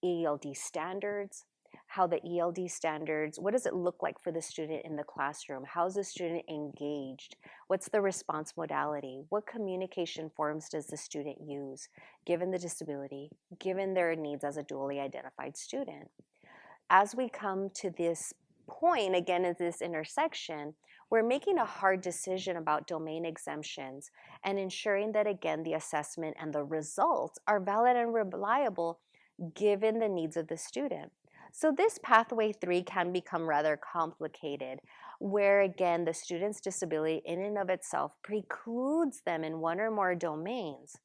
ELD standards, how the ELD standards, what does it look like for the student in the classroom? How's the student engaged? What's the response modality? What communication forms does the student use, given the disability, given their needs as a dually identified student? As we come to this point, again, at this intersection, we're making a hard decision about domain exemptions and ensuring that, again, the assessment and the results are valid and reliable given the needs of the student. So this pathway 3 can become rather complicated, where again, the student's disability in and of itself precludes them in one or more domains.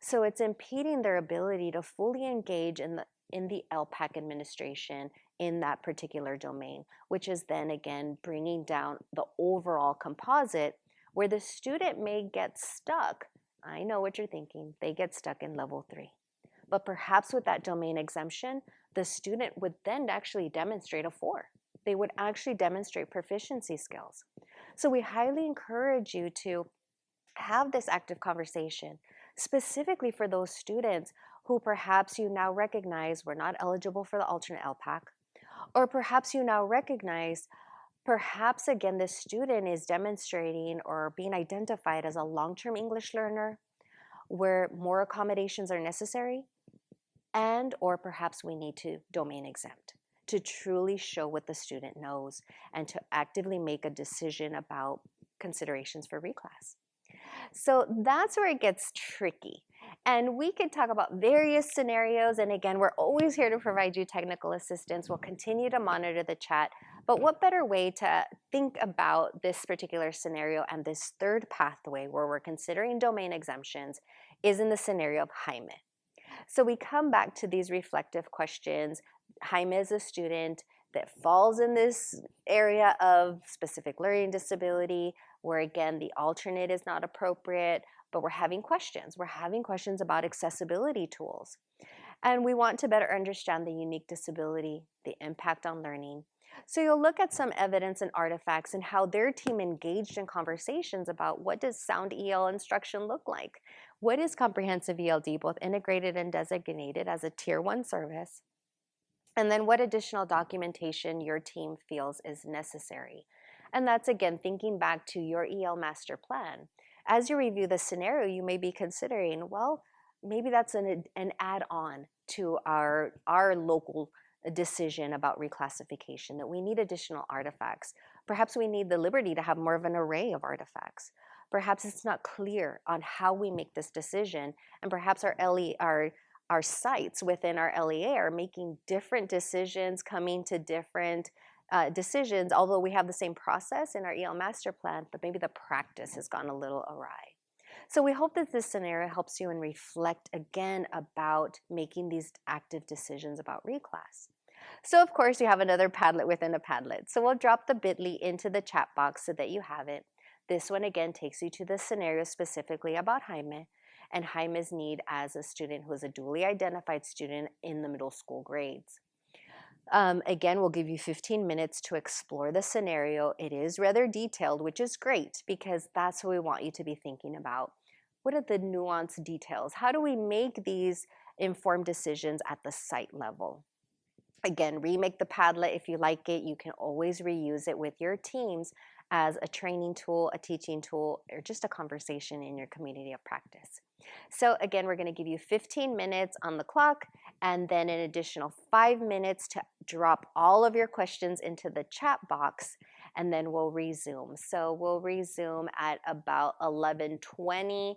So it's impeding their ability to fully engage in the ELPAC administration in that particular domain, which is then again bringing down the overall composite, where the student may get stuck. I know what you're thinking, they get stuck in level 3. But perhaps with that domain exemption, the student would then actually demonstrate a 4. They would actually demonstrate proficiency skills. So we highly encourage you to have this active conversation, specifically for those students who perhaps you now recognize were not eligible for the alternate ELPAC, or perhaps you now recognize perhaps again this student is demonstrating or being identified as a long-term English learner where more accommodations are necessary, and or perhaps we need to domain exempt to truly show what the student knows and to actively make a decision about considerations for reclass. So that's where it gets tricky. And we could talk about various scenarios. And again, we're always here to provide you technical assistance. We'll continue to monitor the chat. But what better way to think about this particular scenario and this third pathway where we're considering domain exemptions is in the scenario of Jaime. So we come back to these reflective questions. Jaime is a student that falls in this area of specific learning disability. where again, the alternate is not appropriate, but we're having questions. We're having questions about accessibility tools. And we want to better understand the unique disability, the impact on learning. So you'll look at some evidence and artifacts and how their team engaged in conversations about what does sound EL instruction look like? What is comprehensive ELD, both integrated and designated as a Tier 1 service? And then what additional documentation your team feels is necessary. And that's again, thinking back to your EL master plan. As you review the scenario, you may be considering, well, maybe that's an add-on to our local decision about reclassification, that we need additional artifacts. Perhaps we need the liberty to have more of an array of artifacts. Perhaps it's not clear on how we make this decision, and perhaps our sites within our LEA are making different decisions, coming to different decisions, although we have the same process in our EL master plan, but maybe the practice has gone a little awry. So we hope that this scenario helps you and reflect again about making these active decisions about reclass. So of course you have another Padlet within a Padlet. So we'll drop the bit.ly into the chat box so that you have it. This one again takes you to the scenario specifically about Jaime and Jaime's need as a student who is a dually identified student in the middle school grades. Again, we'll give you 15 minutes to explore the scenario. It is rather detailed, which is great because that's what we want you to be thinking about. What are the nuanced details? How do we make these informed decisions at the site level? Again, remake the Padlet if you like it. You can always reuse it with your teams as a training tool, a teaching tool, or just a conversation in your community of practice. So again, we're going to give you 15 minutes on the clock and then an additional 5 minutes to drop all of your questions into the chat box, and then we'll resume. So we'll resume at about 11:20.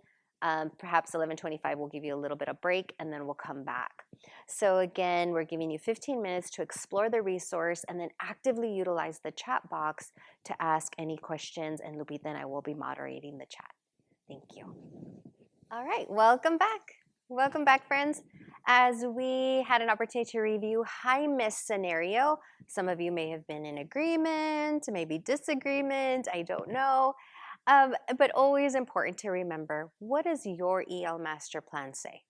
Perhaps 11:25, we'll give you a little bit of break and then we'll come back. So again, we're giving you 15 minutes to explore the resource and then actively utilize the chat box to ask any questions, and Lupita and I will be moderating the chat. Thank you. All right, welcome back. Welcome back, friends. As we had an opportunity to review Jaime's scenario, some of you may have been in agreement, maybe disagreement, I don't know. But always important to remember, what does your EL master plan say?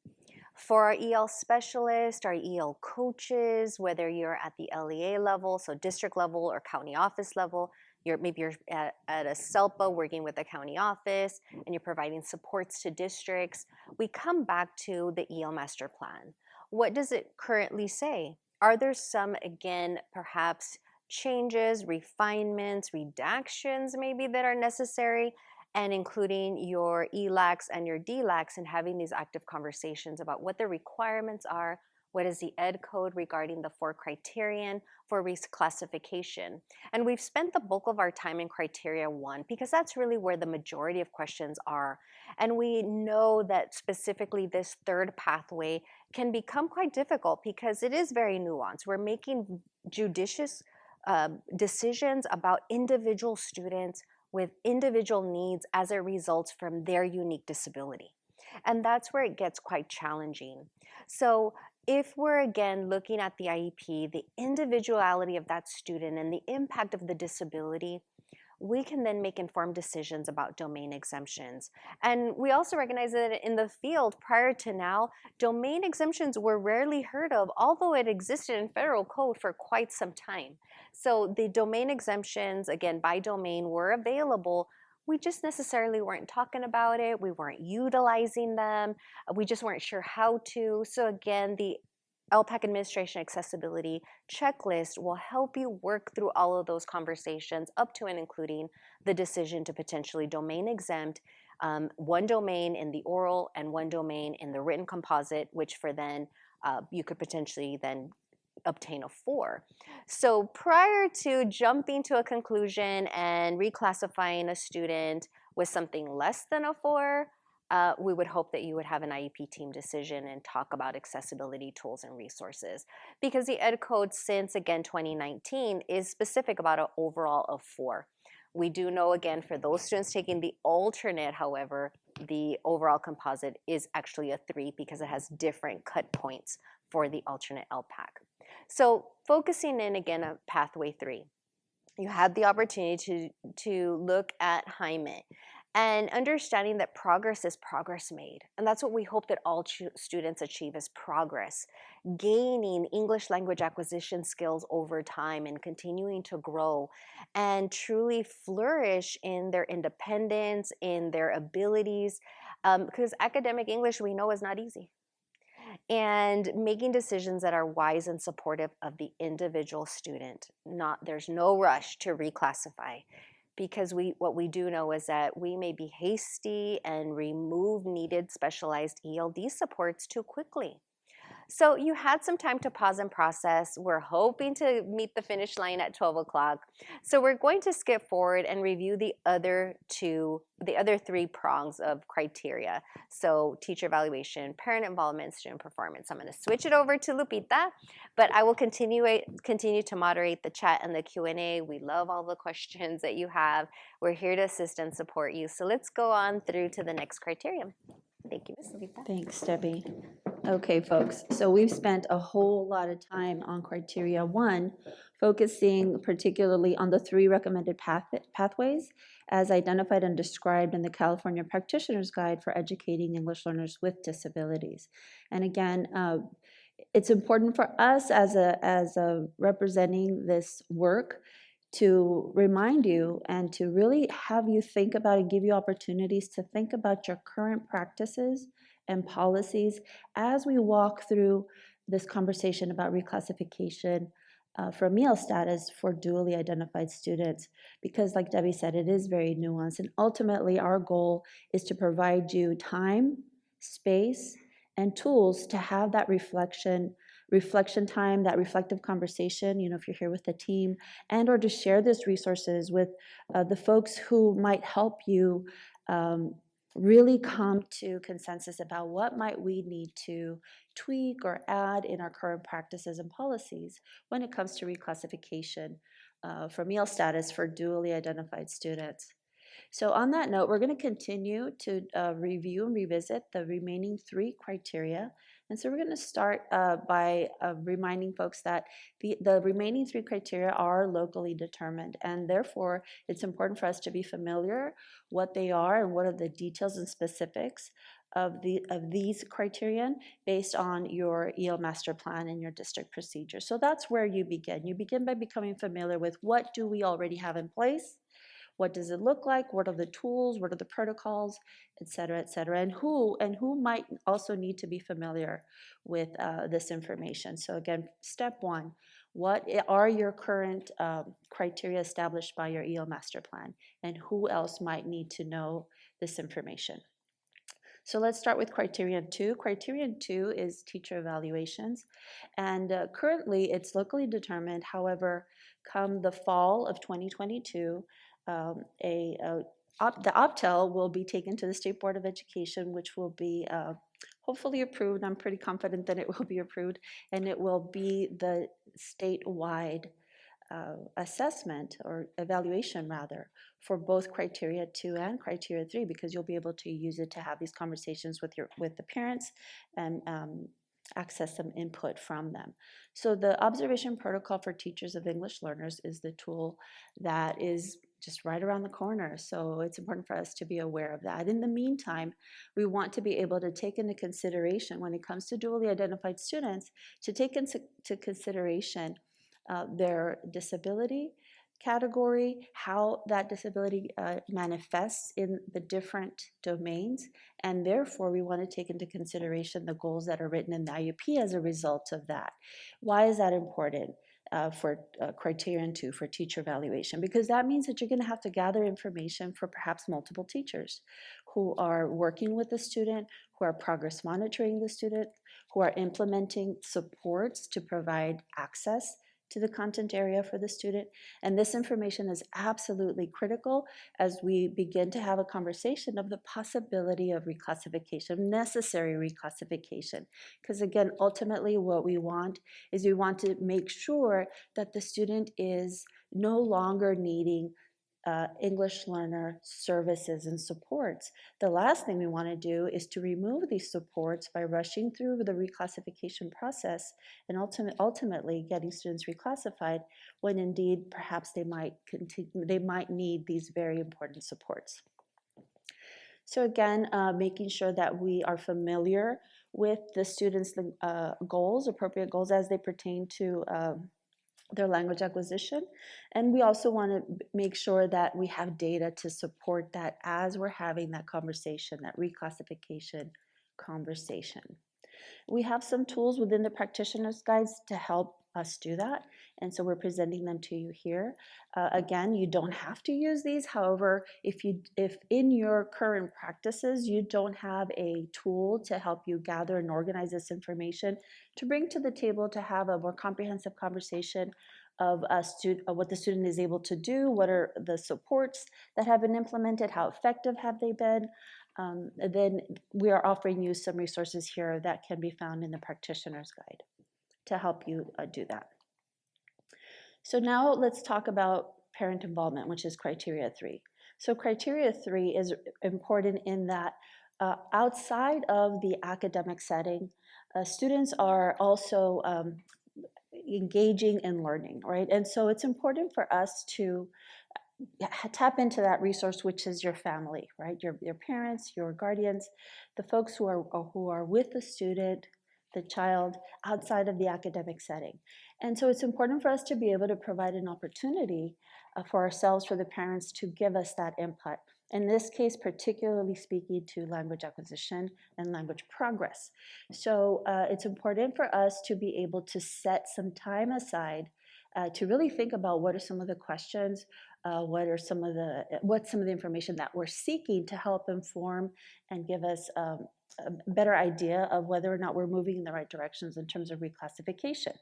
For our EL specialists, our EL coaches, whether you're at the LEA level, so district level or county office level, maybe you're at a SELPA working with the county office and you're providing supports to districts, we come back to the EL master plan. What does it currently say? Are there some, again, perhaps changes, refinements, redactions maybe that are necessary? And including your ELACs and your DLACs and having these active conversations about what the requirements are, what is the Ed code regarding the 4 criterion for reclassification. And we've spent the bulk of our time in criteria 1 because that's really where the majority of questions are. And we know that specifically this third pathway can become quite difficult because it is very nuanced. We're making judicious decisions about individual students with individual needs as it results from their unique disability. And that's where it gets quite challenging. So if we're again looking at the IEP, the individuality of that student and the impact of the disability, we can then make informed decisions about domain exemptions. And we also recognize that in the field prior to now, domain exemptions were rarely heard of, although it existed in federal code for quite some time. So the domain exemptions, again, by domain, were available. We just necessarily weren't talking about it. We weren't utilizing them. We just weren't sure how to. So again, the ELPAC Administration Accessibility Checklist will help you work through all of those conversations up to and including the decision to potentially domain exempt one domain in the oral and one domain in the written composite, which for then you could potentially then obtain a 4. So prior to jumping to a conclusion and reclassifying a student with something less than a 4, we would hope that you would have an IEP team decision and talk about accessibility tools and resources. Because the Ed code since, again, 2019 is specific about an overall of 4. We do know, again, for those students taking the alternate, however, the overall composite is actually a 3 because it has different cut points for the alternate ELPAC. So focusing in again on pathway 3. you had the opportunity to look at Hyman and understanding that progress is progress made. And that's what we hope that all students achieve, is progress, gaining English language acquisition skills over time and continuing to grow and truly flourish in their independence, in their abilities, because academic English, we know, is not easy, and making decisions that are wise and supportive of the individual student. There's no rush to reclassify, because what we do know is that we may be hasty and remove needed specialized ELD supports too quickly. So you had some time to pause and process. We're hoping to meet the finish line at 12 o'clock. So we're going to skip forward and review the other three prongs of criteria. So teacher evaluation, parent involvement, student performance. I'm going to switch it over to Lupita, but I will continue to moderate the chat and the Q&A. We love all the questions that you have. We're here to assist and support you. So let's go on through to the next criterion. Thank you, Ms. Lupita. Thanks, Debbie. Okay, folks, so we've spent a whole lot of time on criteria 1, focusing particularly on the 3 recommended pathways as identified and described in the California Practitioner's Guide for Educating English Learners with Disabilities. And again, it's important for us as a representing this work to remind you and to really have you think about and give you opportunities to think about your current practices and policies as we walk through this conversation about reclassification from meal status for dually identified students. Because like Debbie said, it is very nuanced, and ultimately our goal is to provide you time, space, and tools to have that reflection time, that reflective conversation, if you're here with the team, and or to share these resources with the folks who might help you really come to consensus about what might we need to tweak or add in our current practices and policies when it comes to reclassification for meal status for dually identified students. So on that note, we're going to continue to review and revisit the remaining 3 criteria. And so we're going to start by reminding folks that the remaining 3 criteria are locally determined, and therefore it's important for us to be familiar what they are and what are the details and specifics of these criterion based on your EL master plan and your district procedure. So that's where you begin. You begin by becoming familiar with what do we already have in place. What does it look like? What are the tools? What are the protocols, et cetera, and who might also need to be familiar with this information? So again, step 1, what are your current criteria established by your EL master plan, and who else might need to know this information? So let's start with criterion 2. Criterion 2 is teacher evaluations, and currently it's locally determined. However, come the fall of 2022, the OPTEL will be taken to the State Board of Education, which will be hopefully approved. I'm pretty confident that it will be approved, and it will be the statewide assessment or evaluation rather for both criteria 2 and criteria 3, because you'll be able to use it to have these conversations with the parents and access some input from them. So the observation protocol for teachers of English learners is the tool that is just right around the corner. So it's important for us to be aware of that. In the meantime, we want to be able to take into consideration, when it comes to dually identified students, to take into consideration their disability category, how that disability manifests in the different domains, and therefore we want to take into consideration the goals that are written in the IEP as a result of that. Why is that important for criterion 2 for teacher evaluation? Because that means that you're going to have to gather information for perhaps multiple teachers who are working with the student, who are progress monitoring the student, who are implementing supports to provide access to the content area for the student. And this information is absolutely critical as we begin to have a conversation of the possibility of reclassification, necessary reclassification. Because again, ultimately what we want is we want to make sure that the student is no longer needing English learner services and supports. The last thing we want to do is to remove these supports by rushing through the reclassification process and ultimately getting students reclassified when indeed perhaps they might need these very important supports. So again, making sure that we are familiar with the students' goals, appropriate goals as they pertain to their language acquisition. And we also want to make sure that we have data to support that as we're having that conversation, that reclassification conversation. We have some tools within the practitioner's guides to help us do that, and so we're presenting them to you here. Again, you don't have to use these. However, if in your current practices you don't have a tool to help you gather and organize this information to bring to the table to have a more comprehensive conversation of what the student is able to do, what are the supports that have been implemented, how effective have they been, then we are offering you some resources here that can be found in the practitioner's guide to help you do that. So now let's talk about parent involvement, which is criteria 3. So criteria 3 is important in that outside of the academic setting, students are also engaging in learning, right? And so it's important for us to tap into that resource, which is your family, right? Your parents, your guardians, the folks who are with the student, the child, outside of the academic setting. And so it's important for us to be able to provide an opportunity for ourselves, for the parents to give us that input. In this case, particularly speaking to language acquisition and language progress. So it's important for us to be able to set some time aside to really think about what are some of the questions, what's some of the information that we're seeking to help inform and give us a better idea of whether or not we're moving in the right directions in terms of reclassification.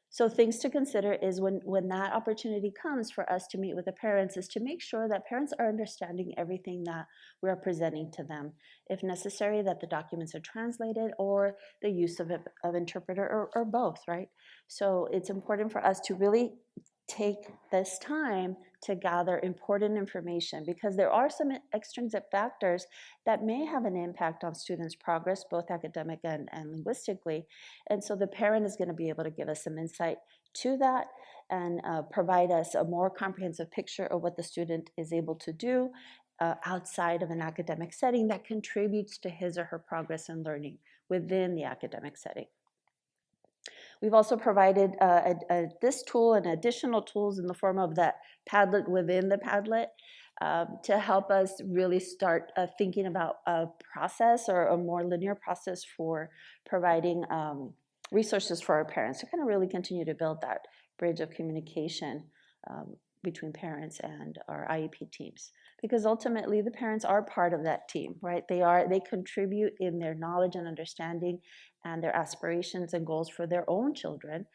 So things to consider is when that opportunity comes for us to meet with the parents is to make sure that parents are understanding everything that we are presenting to them. If necessary, that the documents are translated or the use of interpreter or both, right? So it's important for us to really take this time to gather important information because there are some extrinsic factors that may have an impact on students' progress, both academic and linguistically. And so the parent is going to be able to give us some insight to that and provide us a more comprehensive picture of what the student is able to do outside of an academic setting that contributes to his or her progress and learning within the academic setting. We've also provided this tool and additional tools in the form of that Padlet within the Padlet to help us really start thinking about a process or a more linear process for providing resources for our parents to kind of really continue to build that bridge of communication between parents and our IEP teams. Because ultimately the parents are part of that team, right? They contribute in their knowledge and understanding and their aspirations and goals for their own children.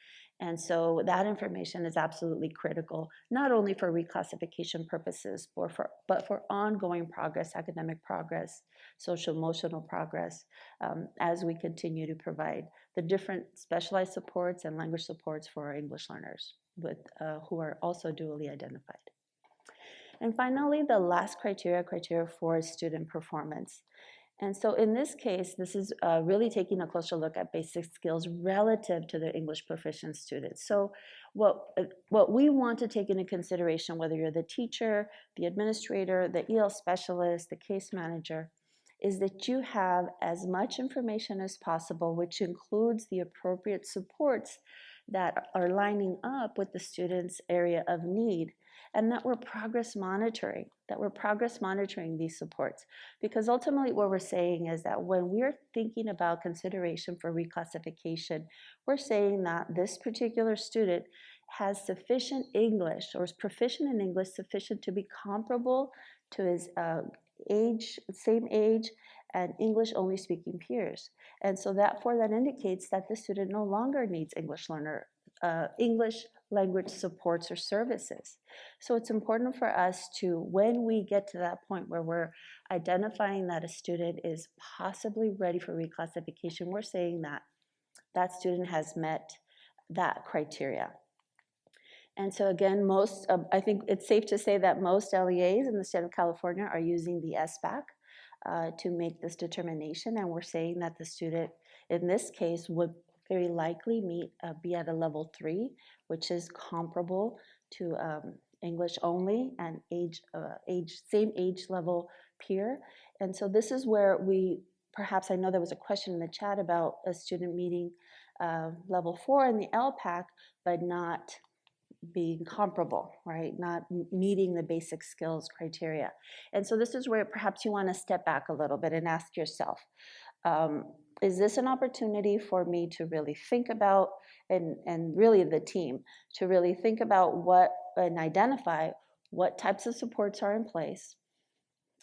And so that information is absolutely critical, not only for reclassification purposes, but for ongoing progress, academic progress, social emotional progress, as we continue to provide the different specialized supports and language supports for our English learners who are also dually identified. And finally, the last criteria 4 is student performance. And so in this case, this is really taking a closer look at basic skills relative to the English proficient students. So what we want to take into consideration, whether you're the teacher, the administrator, the EL specialist, the case manager, is that you have as much information as possible, which includes the appropriate supports that are lining up with the student's area of need, and that we're progress monitoring these supports. Because ultimately what we're saying is that when we're thinking about consideration for reclassification, we're saying that this particular student has sufficient English or is proficient in English sufficient to be comparable to his same age and English only speaking peers. And so that indicates that the student no longer needs English language supports or services. So it's important for us to, when we get to that point where we're identifying that a student is possibly ready for reclassification, we're saying that that student has met that criteria. And so again, I think it's safe to say that most LEAs in the state of California are using the SBAC to make this determination, and we're saying that the student, in this case, would very likely be at a level 3, which is comparable to English only and same age level peer. And so this is where perhaps I know there was a question in the chat about a student meeting level 4 in the ELPAC, but not being comparable, right? Not meeting the basic skills criteria. And so this is where perhaps you want to step back a little bit and ask yourself, is this an opportunity for me to really think about, and really the team, to really think about and identify what types of supports are in place,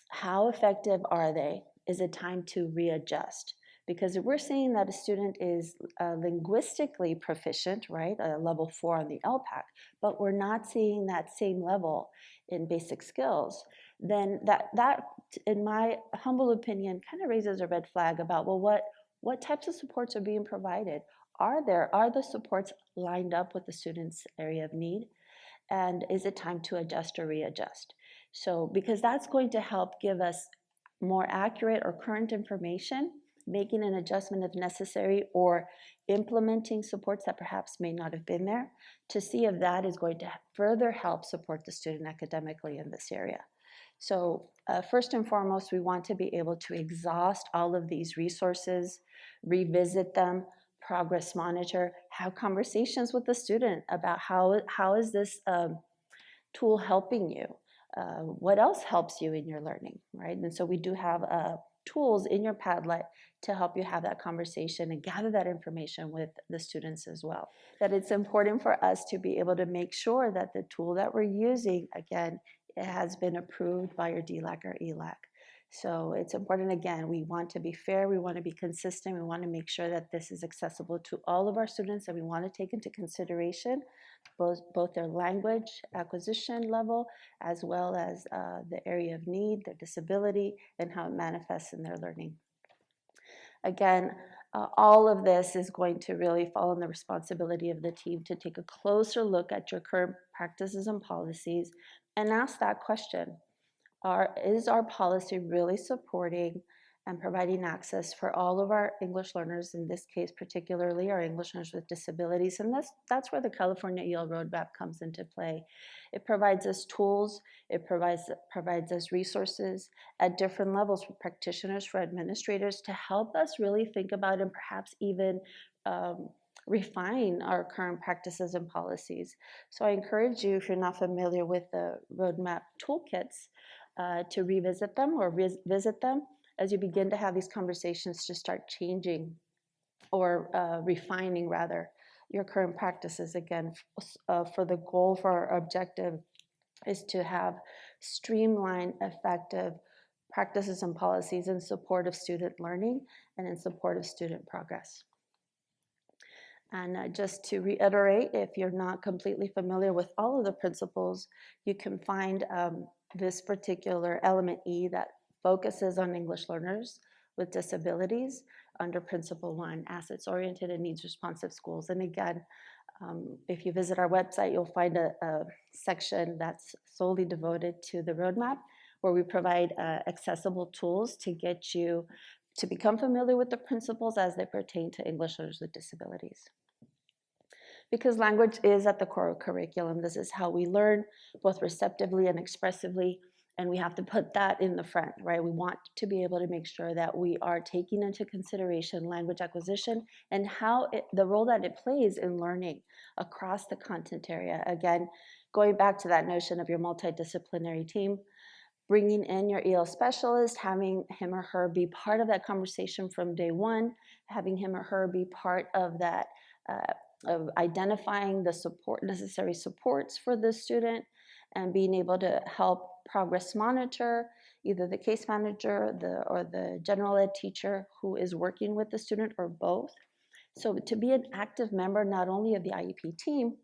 how effective are they, is it time to readjust? Because if we're seeing that a student is linguistically proficient, right, a level 4 on the LPAC, but we're not seeing that same level in basic skills, then that in my humble opinion, kind of raises a red flag about, well, what types of supports are being provided? Are the supports lined up with the student's area of need? And is it time to adjust or readjust? So, because that's going to help give us more accurate or current information, making an adjustment if necessary, or implementing supports that perhaps may not have been there, to see if that is going to further help support the student academically in this area. So first and foremost, we want to be able to exhaust all of these resources, revisit them, progress monitor, have conversations with the student about how is this tool helping you? What else helps you in your learning, right? And so we do have tools in your Padlet to help you have that conversation and gather that information with the students as well. That it's important for us to be able to make sure that the tool that we're using, again, it has been approved by your DLAC or ELAC. So it's important, again, we want to be fair, we want to be consistent, we want to make sure that this is accessible to all of our students, and we want to take into consideration both their language acquisition level, as well as the area of need, their disability, and how it manifests in their learning. Again, all of this is going to really fall on the responsibility of the team to take a closer look at your current practices and policies and ask that question. Is our policy really supporting and providing access for all of our English learners, in this case particularly our English learners with disabilities? And that's where the California EL Roadmap comes into play. It provides us tools, it provides us resources at different levels for practitioners, for administrators, to help us really think about and perhaps even refine our current practices and policies. So I encourage you, if you're not familiar with the roadmap toolkits, to revisit them or visit them as you begin to have these conversations to start changing or refining, rather, your current practices. Again, for the goal, for our objective is to have streamlined, effective practices and policies in support of student learning and in support of student progress. And just to reiterate, if you're not completely familiar with all of the principles, you can find this particular element E that focuses on English learners with disabilities under Principle 1, Assets-Oriented and Needs-Responsive Schools. And again, if you visit our website, you'll find a section that's solely devoted to the roadmap, where we provide accessible tools to get you to become familiar with the principles as they pertain to English learners with disabilities. Because language is at the core of curriculum. This is how we learn, both receptively and expressively, and we have to put that in the front, right? We want to be able to make sure that we are taking into consideration language acquisition and the role that it plays in learning across the content area. Again, going back to that notion of your multidisciplinary team, bringing in your EL specialist, having him or her be part of that conversation from day one, having him or her be part of that, of identifying the necessary supports for the student, and being able to help progress monitor either the case manager or the general ed teacher who is working with the student, or both. So to be an active member not only of the IEP team,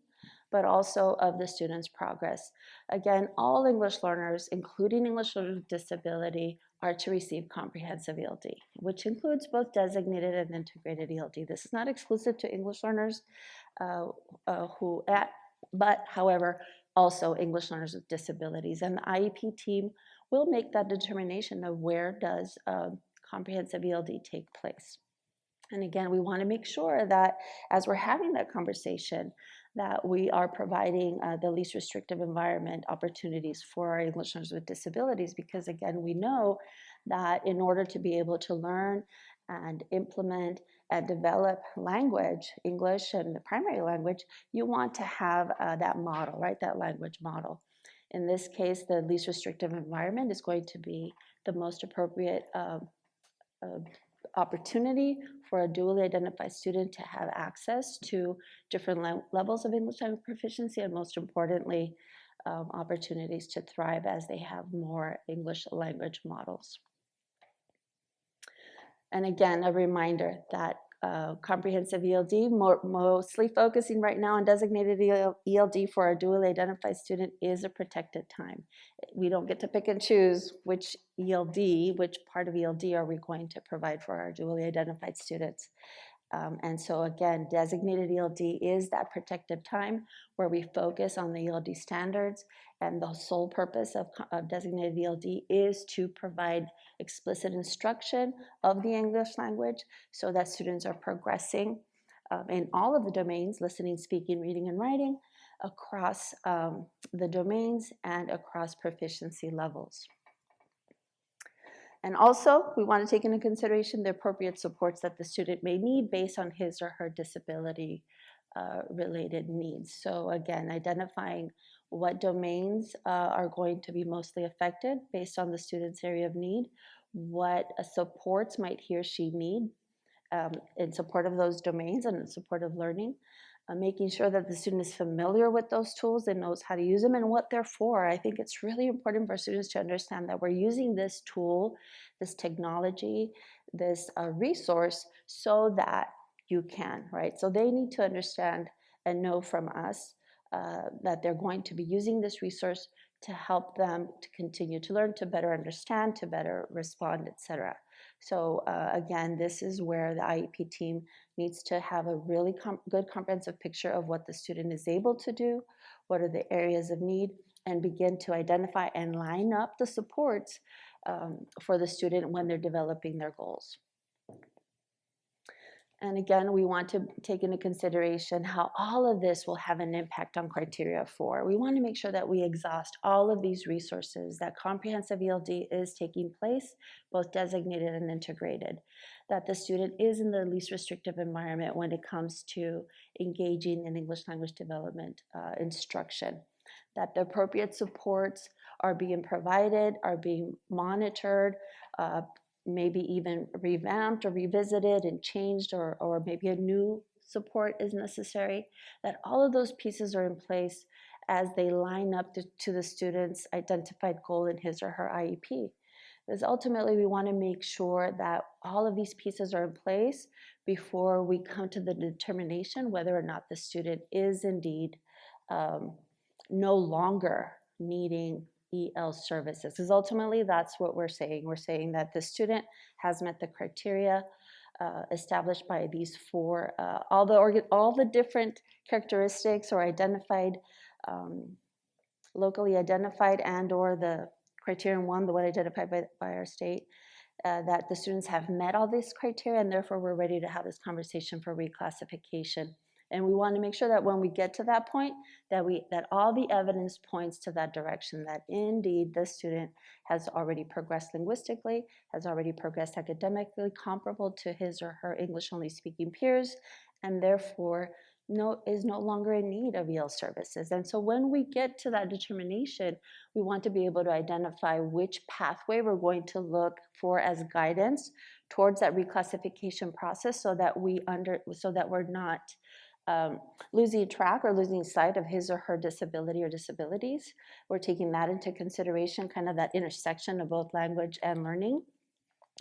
but also of the student's progress. Again, all English learners, including English learners with disability, are to receive comprehensive ELD, which includes both designated and integrated ELD. This is not exclusive to English learners who but however, also English learners with disabilities. And the IEP team will make that determination of where does comprehensive ELD take place. And again, we want to make sure that as we're having that conversation, that we are providing the least restrictive environment opportunities for our English learners with disabilities, because again, we know that in order to be able to learn and implement and develop language, English and the primary language, you want to have that model, right? That language model. In this case, the least restrictive environment is going to be the most appropriate opportunity for a dually identified student to have access to different levels of English language proficiency, and most importantly, opportunities to thrive as they have more English language models. And again, a reminder that comprehensive ELD, mostly focusing right now on designated ELD for a dually identified student, is a protected time. We don't get to pick and choose which ELD, which part of ELD are we going to provide for our dually identified students. And so again, designated ELD is that protected time where we focus on the ELD standards, and the sole purpose of designated ELD is to provide explicit instruction of the English language so that students are progressing in all of the domains, listening, speaking, reading, and writing, across the domains and across proficiency levels. And also, we want to take into consideration the appropriate supports that the student may need based on his or her disability related needs. So again, identifying what domains are going to be mostly affected based on the student's area of need, what supports might he or she need in support of those domains and in support of learning, making sure that the student is familiar with those tools and knows how to use them and what they're for. I think it's really important for students to understand that we're using this tool, this technology, this resource so that you can, right? So they need to understand and know from us that they're going to be using this resource to help them to continue to learn, to better understand, to better respond, etc. So again, this is where the IEP team needs to have a really good comprehensive picture of what the student is able to do, what are the areas of need, and begin to identify and line up the supports for the student when they're developing their goals. And again, we want to take into consideration how all of this will have an impact on criteria 4. We want to make sure that we exhaust all of these resources, that comprehensive ELD is taking place, both designated and integrated, that the student is in the least restrictive environment when it comes to engaging in English language development instruction, that the appropriate supports are being provided, are being monitored, maybe even revamped or revisited and changed, or maybe a new support is necessary, that all of those pieces are in place as they line up to the student's identified goal in his or her IEP. Because ultimately we want to make sure that all of these pieces are in place before we come to the determination whether or not the student is indeed no longer needing EL services, because ultimately that's what we're saying. We're saying that the student has met the criteria established by these 4, all the different characteristics are identified, locally identified, and or the criterion 1, the one identified by our state, that the students have met all these criteria, and therefore we're ready to have this conversation for reclassification. And we want to make sure that when we get to that point, that all the evidence points to that direction, that indeed the student has already progressed linguistically, has already progressed academically comparable to his or her English-only speaking peers, and therefore is no longer in need of EL services. And so when we get to that determination, we want to be able to identify which pathway we're going to look for as guidance towards that reclassification process, so that we're not losing track or losing sight of his or her disability or disabilities. We're taking that into consideration, kind of that intersection of both language and learning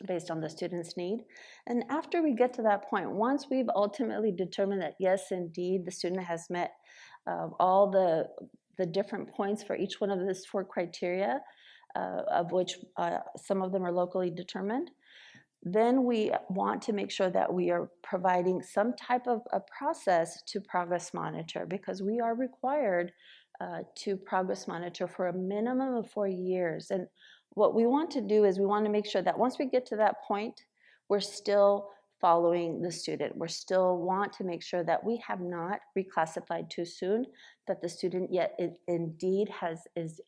based on the student's need. And after we get to that point, once we've ultimately determined that yes, indeed, the student has met all the different points for each one of these 4 criteria, of which some of them are locally determined, Then we want to make sure that we are providing some type of a process to progress monitor, because we are required to progress monitor for a minimum of 4 years. And what we want to do is we want to make sure that once we get to that point, we're still following the student. We still want to make sure that we have not reclassified too soon, that the student yet indeed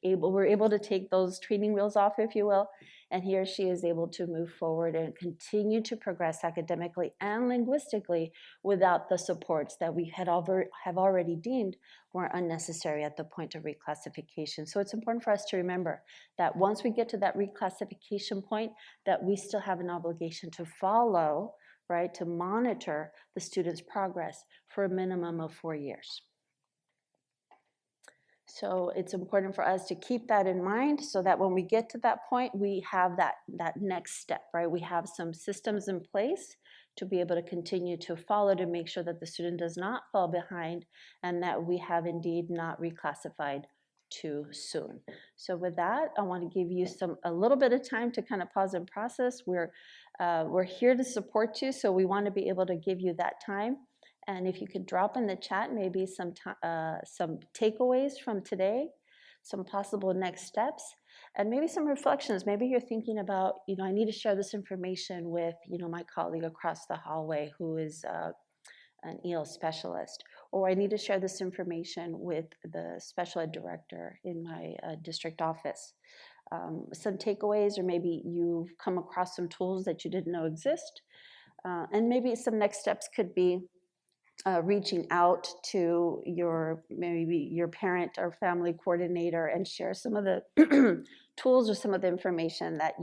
we're able to take those training wheels off, if you will, and he or she is able to move forward and continue to progress academically and linguistically without the supports that we have already deemed were unnecessary at the point of reclassification. So it's important for us to remember that once we get to that reclassification point, that we still have an obligation to follow, right, to monitor the student's progress for a minimum of 4 years. So it's important for us to keep that in mind so that when we get to that point, we have that next step, right? We have some systems in place to be able to continue to follow to make sure that the student does not fall behind and that we have indeed not reclassified too soon. So with that, I want to give you a little bit of time to kind of pause and process. We're here to support you, so we want to be able to give you that time. And if you could drop in the chat maybe some takeaways from today, some possible next steps, and maybe some reflections. Maybe you're thinking about, I need to share this information with, my colleague across the hallway who is an EL specialist, or I need to share this information with the special ed director in my district office. Some takeaways, or maybe you've come across some tools that you didn't know exist, and maybe some next steps could be reaching out to maybe your parent or family coordinator and share some of the tools or some of the information that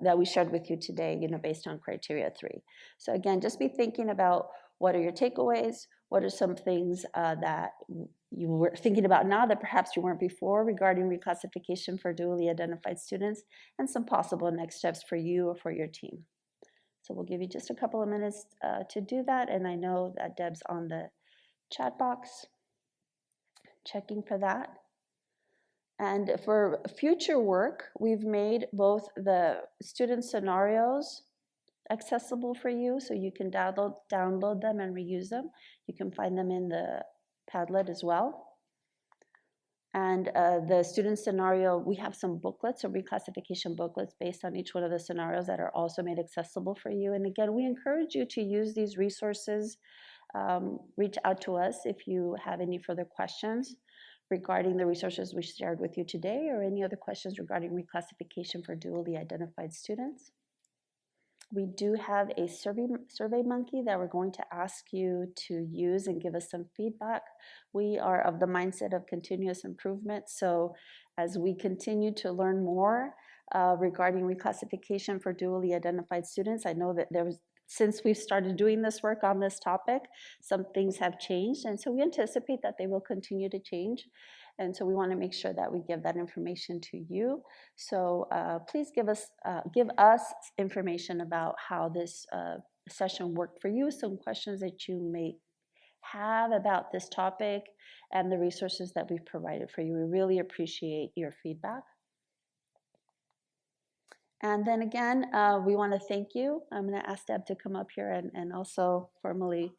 that we shared with you today, based on criteria 3. So again, just be thinking about what are your takeaways, what are some things that you were thinking about now that perhaps you weren't before regarding reclassification for dually identified students, and some possible next steps for you or for your team. So we'll give you just a couple of minutes to do that. And I know that Deb's on the chat box, checking for that. And for future work, we've made both the student scenarios accessible for you, so you can download them and reuse them. You can find them in the Padlet as well. And the student scenario, we have some booklets or reclassification booklets based on each one of the scenarios that are also made accessible for you. And again, we encourage you to use these resources. Reach out to us if you have any further questions regarding the resources we shared with you today, or any other questions regarding reclassification for dually identified students. We do have a survey monkey that we're going to ask you to use and give us some feedback. We are of the mindset of continuous improvement, so as we continue to learn more regarding reclassification for dually identified students, I know that since we've started doing this work on this topic, some things have changed, and so we anticipate that they will continue to change. And so we want to make sure that we give that information to you. So please give us information about how this session worked for you, some questions that you may have about this topic, and the resources that we've provided for you. We really appreciate your feedback. And then again, we want to thank you. I'm going to ask Deb to come up here and also formally.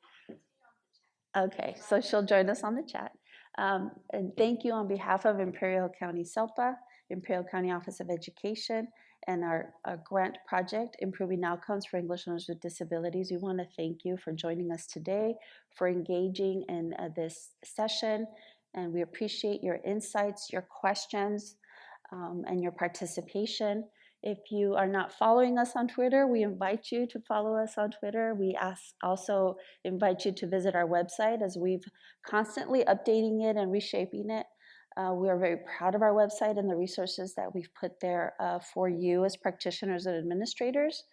Okay, so she'll join us on the chat. And thank you on behalf of Imperial County SELPA, Imperial County Office of Education, and our grant project, Improving Outcomes for English Learners with Disabilities. We want to thank you for joining us today, for engaging in this session, and we appreciate your insights, your questions, and your participation. If you are not following us on Twitter, we invite you to follow us on Twitter. We also invite you to visit our website, as we've constantly updating it and reshaping it. We are very proud of our website and the resources that we've put there for you as practitioners and administrators.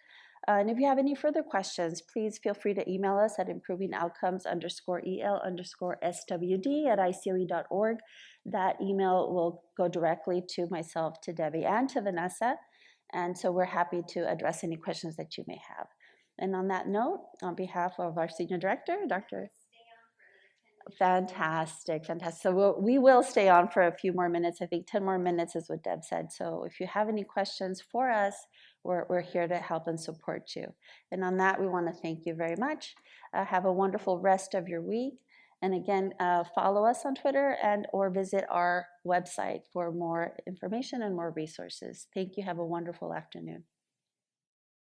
And if you have any further questions, please feel free to email us at improvingoutcomes_el_swd@icoe.org. That email will go directly to myself, to Debbie, and to Vanessa. And so we're happy to address any questions that you may have. And on that note, on behalf of our Senior Director, Dr. Fantastic, fantastic. So we will stay on for a few more minutes. I think 10 more minutes is what Deb said. So if you have any questions for us, we're here to help and support you. And on that, we want to thank you very much. Have a wonderful rest of your week. And again, follow us on Twitter and or visit our website for more information and more resources. Thank you. Have a wonderful afternoon.